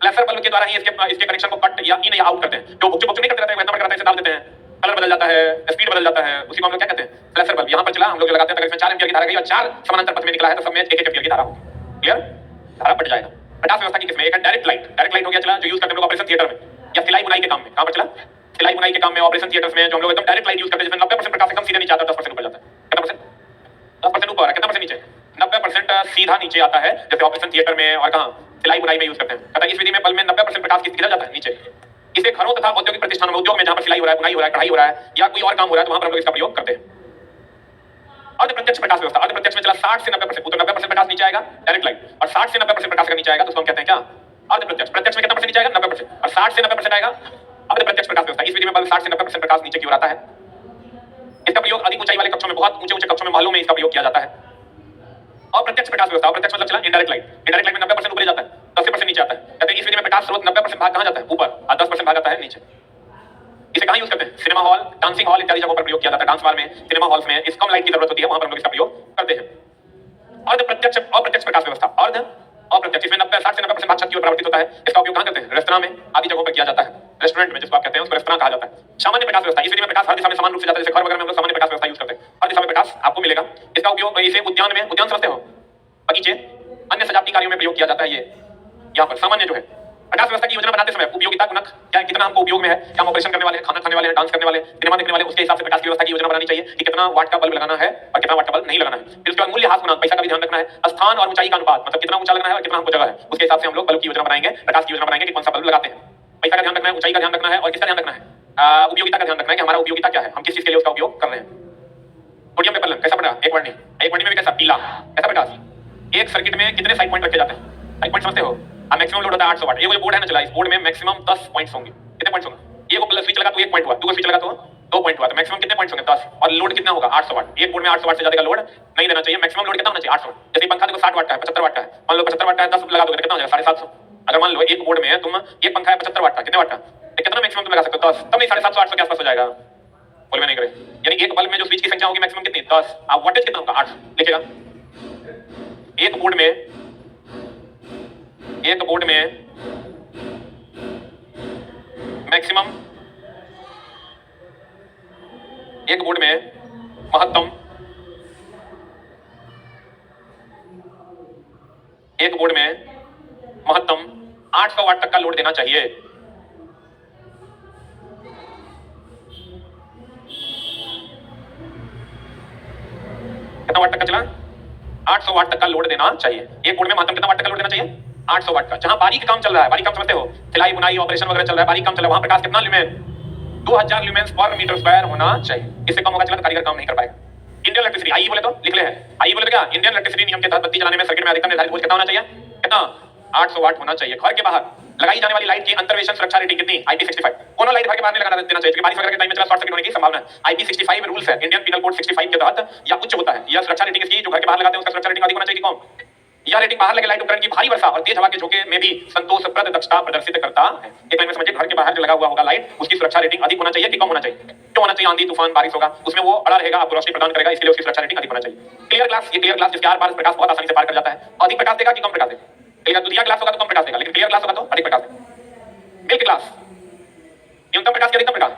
फ्लैशर बल्ब के द्वारा ही इसके कनेक्शन को कट या इन या आउट करते हैं। जो बुक नहीं करते रहते हैं, करते हैं, इसे डाल देते हैं, कलर बदल जाता है, स्पीड बदल जाता है, उसी को हम लोग क्या कहते हैं? Flasher bulb. यहाँ पर चला हम लोग लगाते हैं, अगर इसमें 4 एम्पीयर की धारा गई और 4 समानांतर पथ में निकला है तो सब में 1 एम्पीयर की धारा होगी। क्लियर? धारा बढ़ जाएगा। प्रकाश व्यवस्था की किसमें? एक है डायरेक्ट लाइट हो गया चला, जो यूज करते हैं लोग ऑपरेशन थिएटर में या सिलाई बुनाई के काम में। कहां पर चला? सिलाई बुनाई के काम में, ऑपरेशन थिएटर्स में, जो हम लोग एकदम डायरेक्ट लाइट यूज करते हैं, जिसमें 90% प्रकाश एकदम सीधे नीचे आता है, 10% ऊपर जाता है। कितना परसेंट? 10% ऊपर, कितना परसेंट नीचे? 90% सीधा नीचे आता है, जैसे ऑपरेशन थिएटर में और कहां सिलाई बुनाई में यूज करते हैं। कहता है इस विधि में बल्ब में 90% प्रकाश किधर जाता है? नीचे। इसे घरों तथा औद्योगिक प्रतिष्ठानों में, उद्योग में जहां पर सिलाई हो रहा है, बुनाई हो रहा है, कढ़ाई हो रहा है या कोई और काम हो रहा है, तो वहां पर हम लोग इसका प्रयोग करते हैं। अर्ध प्रत्यक्ष प्रकाश व्यवस्था, अर्ध प्रत्यक्ष में चला 60 से 90%, तो 90% प्रकाश नीचे आएगा डायरेक्ट लाइट, और 60 से 90% प्रकाश अगर नीचे आएगा तो उसको हम कहते हैं क्या? अर्ध प्रत्यक्ष। प्रत्यक्ष में कितना परसेंट नीचे आएगा? 90%, और 60 से 90% आएगा अर्ध प्रत्यक्ष प्रकाश व्यवस्था। इस विधि में बल्ब 60 से 90% प्रकाश नीचे की ओर आता है। इसका प्रयोग अधिक ऊंचाई वाले कक्षों में, बहुत ऊंचे कक्षों में, महलों में इसका प्रयोग किया जाता है। अप्रत्यक्ष प्रकाश व्यवस्था, अप्रत्यक्ष मतलब चला इनडायरेक्ट लाइट में 90% ऊपर जाता है, 10% नीचे आता है। कहते हैं इस विधि में प्रकाश स्रोत 90% भाग कहां जाता है? ऊपर, और 10% भाग आता है नीचे। इसे कहाँ यूज करते हैं? सिनेमा हॉल, डांसिंग हॉल इत्यादि जगहों पर प्रयोग किया जाता है। डांस बार में, सिनेमा हॉल्स में इस कम लाइट की जरूरत होती है, वहां पर हम लोग इसका प्रयोग करते हैं। अर्ध प्रत्यक्ष अप्रत्यक्ष प्रकाश व्यवस्था, अर्ध अप्रत्यक्ष, इसमें 60 से 90% भाग छत की ओर परावर्तित होता है। इसका उपयोग कहां करते हैं? रेस्तरां में आदि जगहों पर किया जाता है। रेस्टोरेंट में जिसको आप कहते हैं उसको रेस्तरां कहा जाता है। सामान्य प्रकाश व्यवस्था, इस विधि में प्रकाश हर दिशा में समान रूप से जाता है। जैसे घर वगैरह में हम लोग सामान्य प्रकाश व्यवस्था यूज करते हैं, हर दिशा में प्रकाश आपको मिलेगा। इसका उपयोग इसे उद्यान में, उद्यान समझते हो, बगीचे, अन्य सजावटी कार्यों में प्रयोग किया जाता है। ये यहाँ पर सामान्य जो है प्रकाश व्यवस्था की योजना बनाते समय उपयोगिता गुणक क्या, कितना हमको उपयोग में है, क्या हम ऑपरेशन करने वाले हैं, खाना खाने वाले हैं, डांस करने वाले हैं, सिनेमा देखने वाले, उसके हिसाब से प्रकाश की व्यवस्था की योजना बनानी चाहिए कि कितना वाट का बल्ब लगाना है और कितना वाट का बल्ब नहीं लगाना है। फिर उसके बाद मूल्य ह्रास गुणांक, पैसा का भी ध्यान रखना है। स्थान और ऊंचाई का अनुपात, मतलब कितना ऊंचा लगना है और कितना हमको जगह है, उसके हिसाब से हम लोग बल्ब की योजना बनाएंगे, प्रकाश की योजना बनाएंगे कि कौन सा बल्ब लगाते हैं। पैसा का ध्यान रखना है, ऊंचाई का ध्यान रखना है और किसका ध्यान रखना है? उपयोगिता का ध्यान रखना है कि हमारा उपयोगिता क्या है, हम किस चीज के लिए उसका उपयोग कर रहे हैं। सोडियम पेपर लैंप कैसा पड़ा? एक वर्णी, एक वर्णी में भी कैसा? पीला। कैसा प्रकाश? एक सर्किट में कितने साइड पॉइंट रखे जाते हैं? साइड पॉइंट समझते हो? मैक्सिमम लोड होता है 800 वाट। ये जो बोर्ड है ना चला, इस बोर्ड में मैक्सिमम 10 पॉइंट्स होंगे। कितने पॉइंट्स होंगे? ये को प्लस स्विच लगा तो 1 पॉइंट हुआ, दूसरा स्विच लगा तो 2 पॉइंट हुआ, तो मैक्सिमम कितने पॉइंट्स होंगे? 10। और लोड कितना होगा? 800 वाट। एक बोर्ड में 800 वाट से ज्यादा का लोड नहीं देना चाहिए। मैक्सिमम लोड कितना होना चाहिए? 800। जैसे पंखा देखो 60 वाट का है, 75 वाट का है, मान लो 75 वाट का है, 10 लगा दोगे कितना हो जाएगा? 750। अगर मान लो एक बोर्ड में तुम एक पंखा है 75 वाट का, कितने वाट का, तो कितना मैक्सिमम तुम लगा सकते हो? 10। तब नहीं 750 800 के आसपास हो जाएगा। बोल में नहीं करे, यानी एक बल्ब में जो स्विच की संख्या होगी मैक्सिमम कितनी? 10। अब वोल्टेज कितना होगा? 800 लिखिएगा। एक बोर्ड में मैक्सिमम, एक बोर्ड में महत्तम, एक बोर्ड में महत्तम 800 वाट तक का लोड देना चाहिए। कितना वाट तक का चला? 800 वाट तक का लोड देना चाहिए। एक बोर्ड में महत्तम कितना वाट तक का लोड देना चाहिए? 800 वाट का। जहां बारीक काम चल रहा है, बारीक काम समझते हो, सिलाई बुनाई ऑपरेशन वगैरह चल रहा है, बारीक काम चल रहा है, वहां प्रकाश कितना ल्यूमेन? 2000 ल्यूमेन्स पर मीटर स्क्वायर होना चाहिए। इससे कम होगा चला तो कारीगर काम नहीं कर पाएगा। इंडियन इलेक्ट्रिसिटी, आई बोले तो लिख ले है, आई बोले तो क्या? इंडियन इलेक्ट्रिसिटी नियम के तहत बत्ती जलाने में सर्किट में अधिकतम निर्धारित वोल्टेज कितना होना चाहिए? कितना? 800 वाट होना चाहिए। घर के बाहर लगाई जाने वाली लाइट की अंतर्वेशन सुरक्षा रेटिंग कितनी? IP65। कोनो लाइट घर के बाहर नहीं लगाना देना चाहिए क्योंकि बारिश वगैरह के टाइम में चला शॉर्ट सर्किट होने की संभावना है। IP65 रूल्स है इंडियन पीनल कोड 65 के तहत या उच्च होता है। यह सुरक्षा रेटिंग इसकी जो घर के बाहर लगाते हैं उसका सुरक्षा रेटिंग अधिक होना चाहिए कि कम? यह रेटिंग बाहर लगे लाइट उपकरण की भारी वर्षा और तेज हवा के झोंके में भी संतोषप्रद दक्षता प्रदर्शित करता है। एक लाइन में समझिए, घर के बाहर जो लगा हुआ होगा लाइट, उसकी सुरक्षा रेटिंग अधिक होना चाहिए कि कम होना चाहिए? क्यों होना चाहिए? आंधी तूफान बारिश होगा उसमें वो अड़ा रहेगा, आपको रोशनी प्रदान करेगा, इसलिए उसकी सुरक्षा रेटिंग अधिक होना चाहिए। क्लियर ग्लास, ये क्लियर ग्लास जिसके आर पार प्रकाश बहुत आसानी से पार कर जाता है, अधिक प्रकाश देगा कि कम प्रकाश देगा? क्लियर दुधिया ग्लास होगा तो कम प्रकाश देगा, लेकिन क्लियर ग्लास होगा तो अधिक प्रकाश देगा। मिल्क ग्लास न्यूनतम प्रकाश के अधिकतम प्रकाश,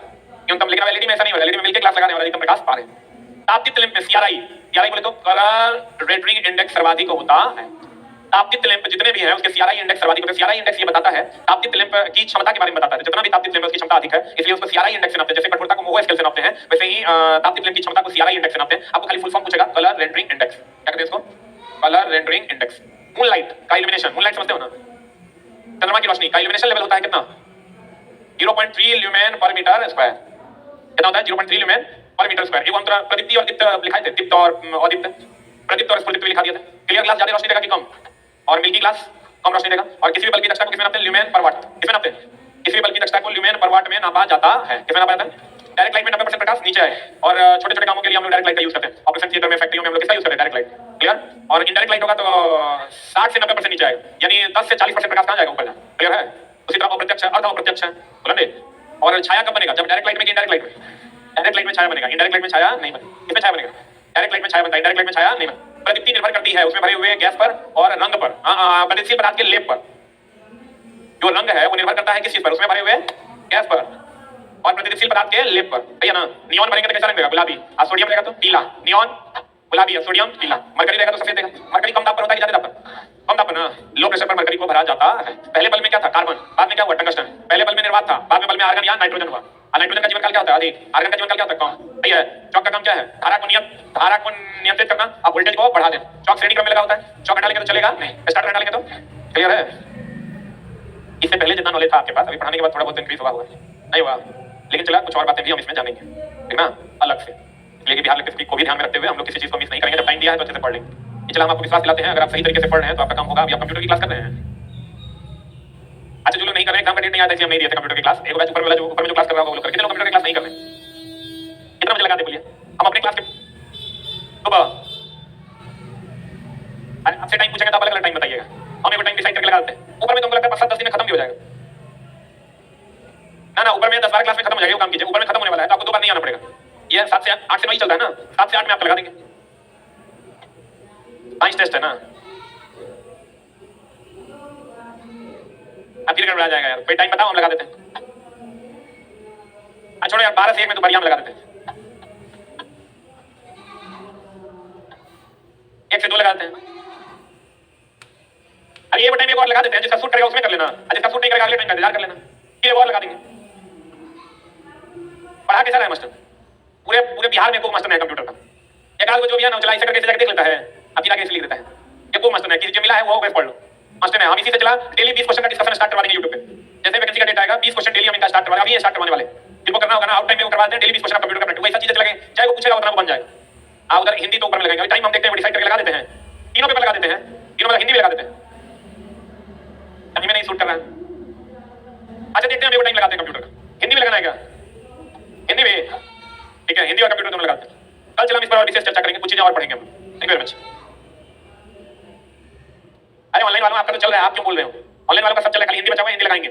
न्यूनतम, लेकिन एलईडी में ऐसा नहीं होगा। एलईडी में मिल्क ग्लास लगाने वाला अधिकतम प्रकाश पा रहे हैं। तापदीप्त लैंप में सीआरआई बोले तो कलर रेंडरिंग इंडेक्स सर्वाधिक होता है। तापदीप्त लैंप जितने भी हैं उसके सीआरआई इंडेक्स सर्वाधिक होता है। सीआरआई इंडेक्स ये बताता है तापदीप्त लैंप की क्षमता के बारे में बताता है। जितना भी तापदीप्त लैंप उसकी क्षमता अधिक है, इसलिए उसको सीआरआई इंडेक्स से नापते हैं। जैसे कठोरता को मोहो स्केल से नापते हैं, वैसे ही तापदीप्त लैंप की क्षमता को सीआरआई इंडेक्स से नापते हैं। आपको खाली फुल फॉर्म पूछेगा, कलर रेंडरिंग इंडेक्स। क्या कहते हैं इसको? Colour rendering index. मूनलाइट का इल्यूमिनेशन, मूनलाइट समझते हो ना? चंद्रमा की रोशनी का इल्यूमिनेशन लेवल होता है कितना? 0.3 ल्यूमेन पर मीटर स्क्वायर। कितना होता है? 0.3 ल्यूमेन पर मीटर स्क्वायर। एक अंतर प्रदीप्ति और दीप्त लिखाए थे, दीप्त और अदीप्त, प्रदीप्त और स्फुरित भी लिखा दिया था। क्लियर ग्लास ज्यादा रोशनी देगा कि कम? और मिल्की ग्लास कम रोशनी देगा। और किसी भी बल्ब की दक्षता को किसमें नापते हैं? ल्यूमेन पर वाट। किसमें नापते हैं? किसी भी बल्ब की दक्षता को ल्यूमेन पर वाट में नापा जाता है। किसमें नापा जाता है? डायरेक्ट लाइट में 90% प्रकाश नीचे है और छोटे छोटे कामों के लिए हम लोग डायरेक्ट लाइट का यूज करते हैं। ऑपरेशन थिएटर में, फैक्ट्रियों में हम लोग किसका यूज करते हैं? Direct light. क्लियर? और इनडायरेक्ट लाइट होगा तो 60 से 90% नीचे आएगा, यानी 10 से 40% प्रकाश कहां जाएगा? ऊपर जाएगा। क्लियर है? उसी तरह अप्रत्यक्ष, अर्ध अप्रत्यक्ष है, बोला नहीं? और छाया कब बनेगा? जब डायरेक्ट लाइट में कि इनडायरेक्ट लाइट में? डायरेक्ट लाइट में छाया बनेगा, इनडायरेक्ट लाइट में छाया नहीं बनेगा। किसमें छाया बनेगा? डायरेक्ट लाइट में छाया बनता है, इनडायरेक्ट लाइट में छाया नहीं बनता। प्रदीप्ति निर्भर करती है उसमें भरे हुए गैस पर और रंग पर, प्रदीप्ति पदार्थ के लेप पर। जो रंग है वो निर्भर करता है किस चीज पर? उसमें भरे हुए गैस पर और प्रतिदीप्तिशील पदार्थ के लेप पर, है ना? नियॉन भरेंगे तो कैसा रंग देगा? गुलाबी। और सोडियम रहेगा तो पीला। नियॉन गुलाबी और सोडियम पीला। मरकरी रहेगा तो सफेद देगा। मरकरी कम ताप पर होता है कि ज्यादा ताप पर? कम ताप पर ना। लो प्रेशर पर मरकरी को भरा जाता है। पहले बल्ब में क्या था? कार्बन। बाद में क्या हुआ? टंगस्टन। पहले बल्ब में निर्वात था, बाद में बल्ब में आर्गन या नाइट्रोजन हुआ। और नाइट्रोजन का जीवन काल क्या होता है? अधिक। आर्गन का जीवन काल क्या होता है? कम। सही है। चौक का काम क्या है? धारा को नियंत्रित करना और वोल्टेज को बढ़ा देना। चौक श्रेणी क्रम में लगा होता है। चौक हटा लेंगे तो चलेगा नहीं, स्टार्टर हटा लेंगे तो क्लियर है? इससे पहले जितना नॉलेज था आपके पास, अभी पढ़ाने के बाद थोड़ा बहुत इंक्रीज हुआ नहीं हुआ, लेकिन चला कुछ और बातें भी हम इसमें जानेंगे, ठीक ना, अलग से। लेकिन बिहार इलेक्ट्रिसिटी को भी ध्यान में रखते हुए हम लोग किसी चीज को मिस नहीं करेंगे। जब टाइम दिया है तो अच्छे से पढ़ लेंगे। चला हम आपको विश्वास दिलाते हैं, अगर आप सही तरीके से पढ़ रहे हैं तो आपका काम होगा। अभी आप कंप्यूटर की क्लास कर रहे हैं। अच्छा, जो लोग नहीं कर रहे हैं, एग्जाम का डेट नहीं आता इसलिए हम नहीं दिए थे कंप्यूटर की क्लास। एक बैच ऊपर वाला जो ऊपर में जो क्लास कर रहा होगा वो लोग कर। कितने लोग कंप्यूटर की क्लास नहीं कर रहे? कितना बजे लगाते बोलिए? हम अपने क्लास के सुबह आपसे टाइम पूछेंगे तो आप अलग अलग टाइम बताइएगा। हम एक टाइम डिसाइड करके लगा देते हैं। ऊपर में तो हमको लगता है 5-7-10 दिन में खत्म भी हो जाएगा। ना ऊपर में 10-12 क्लास में में खत्म हो जाएगा, वो काम कीजिए। ऊपर में खत्म होने वाला है तो आपको 2 बार नहीं आना पड़ेगा। ये 7 से 8 से 9 ही चलता है ना, 7 से 8 में आपका लगा देंगे। साइंस टेस्ट है ना, अब फिर गड़बड़ा जाएगा यार। कोई टाइम बताओ, हम लगा देते हैं। छोड़ो यार, 12 से 1 में तो बढ़िया हम लगा देते हैं। 1 से 2 लगा देते हैं। अरे ये टाइम एक और लगा देते हैं, जिसका सूट करेगा उसमें कर लेना, जिसका सूट नहीं करेगा अगले टाइम का इंतजार कर लेना। फिर और लगा देंगे। पढ़ा कैसा रहा है मास्टर? पूरे पूरे बिहार में कोई मास्टर नहीं है कंप्यूटर का। एक आध जो भी है ना चला, इसे करके जाके देख लेता है, अब फिर आगे लिख देता है। ये कोई मास्टर नहीं, किसी जो मिला है वो बस पढ़ लो। मास्टर ने हम इसी से चला डेली 20 क्वेश्चन का डिस्कशन स्टार्ट करवा देंगे YouTube पे। जैसे वैकेंसी का डेट आएगा 20 क्वेश्चन डेली हम इनका स्टार्ट करवा, अभी स्टार्ट करवाने वाले। जिनको करना होगा ना आउट टाइम में वो करवा दें, डेली 20 क्वेश्चन आप कंप्यूटर का प्रैक्टिस, वैसा चीजें लगे, चाहे वो पूछेगा उतना वो बन जाएगा। आप उधर हिंदी तो ऊपर में लगाएंगे, टाइम हम देखते हैं, डिसाइड करके लगा देते हैं। तीनों पेपर लगा देते हैं, तीनों में हिंदी भी लगा देते हैं। टाइम में नहीं सूट कर रहा है, अच्छा देखते हैं, टाइम लगाते हैं कंप्यूटर का। हिंदी में लगाना है क्या? हिंदी में ठीक है, हिंदी और कंप्यूटर दोनों लगाते हैं। कल चला हम इस पर और विशेष चर्चा करेंगे, कुछ चीजें और पढ़ेंगे हम। Thank you very much. अरे ऑनलाइन वालों आपका तो चल रहा है, आप क्यों बोल रहे हो? ऑनलाइन वालों का सब चल रहा है, खाली हिंदी बचा हुआ है, हिंदी लगाएंगे।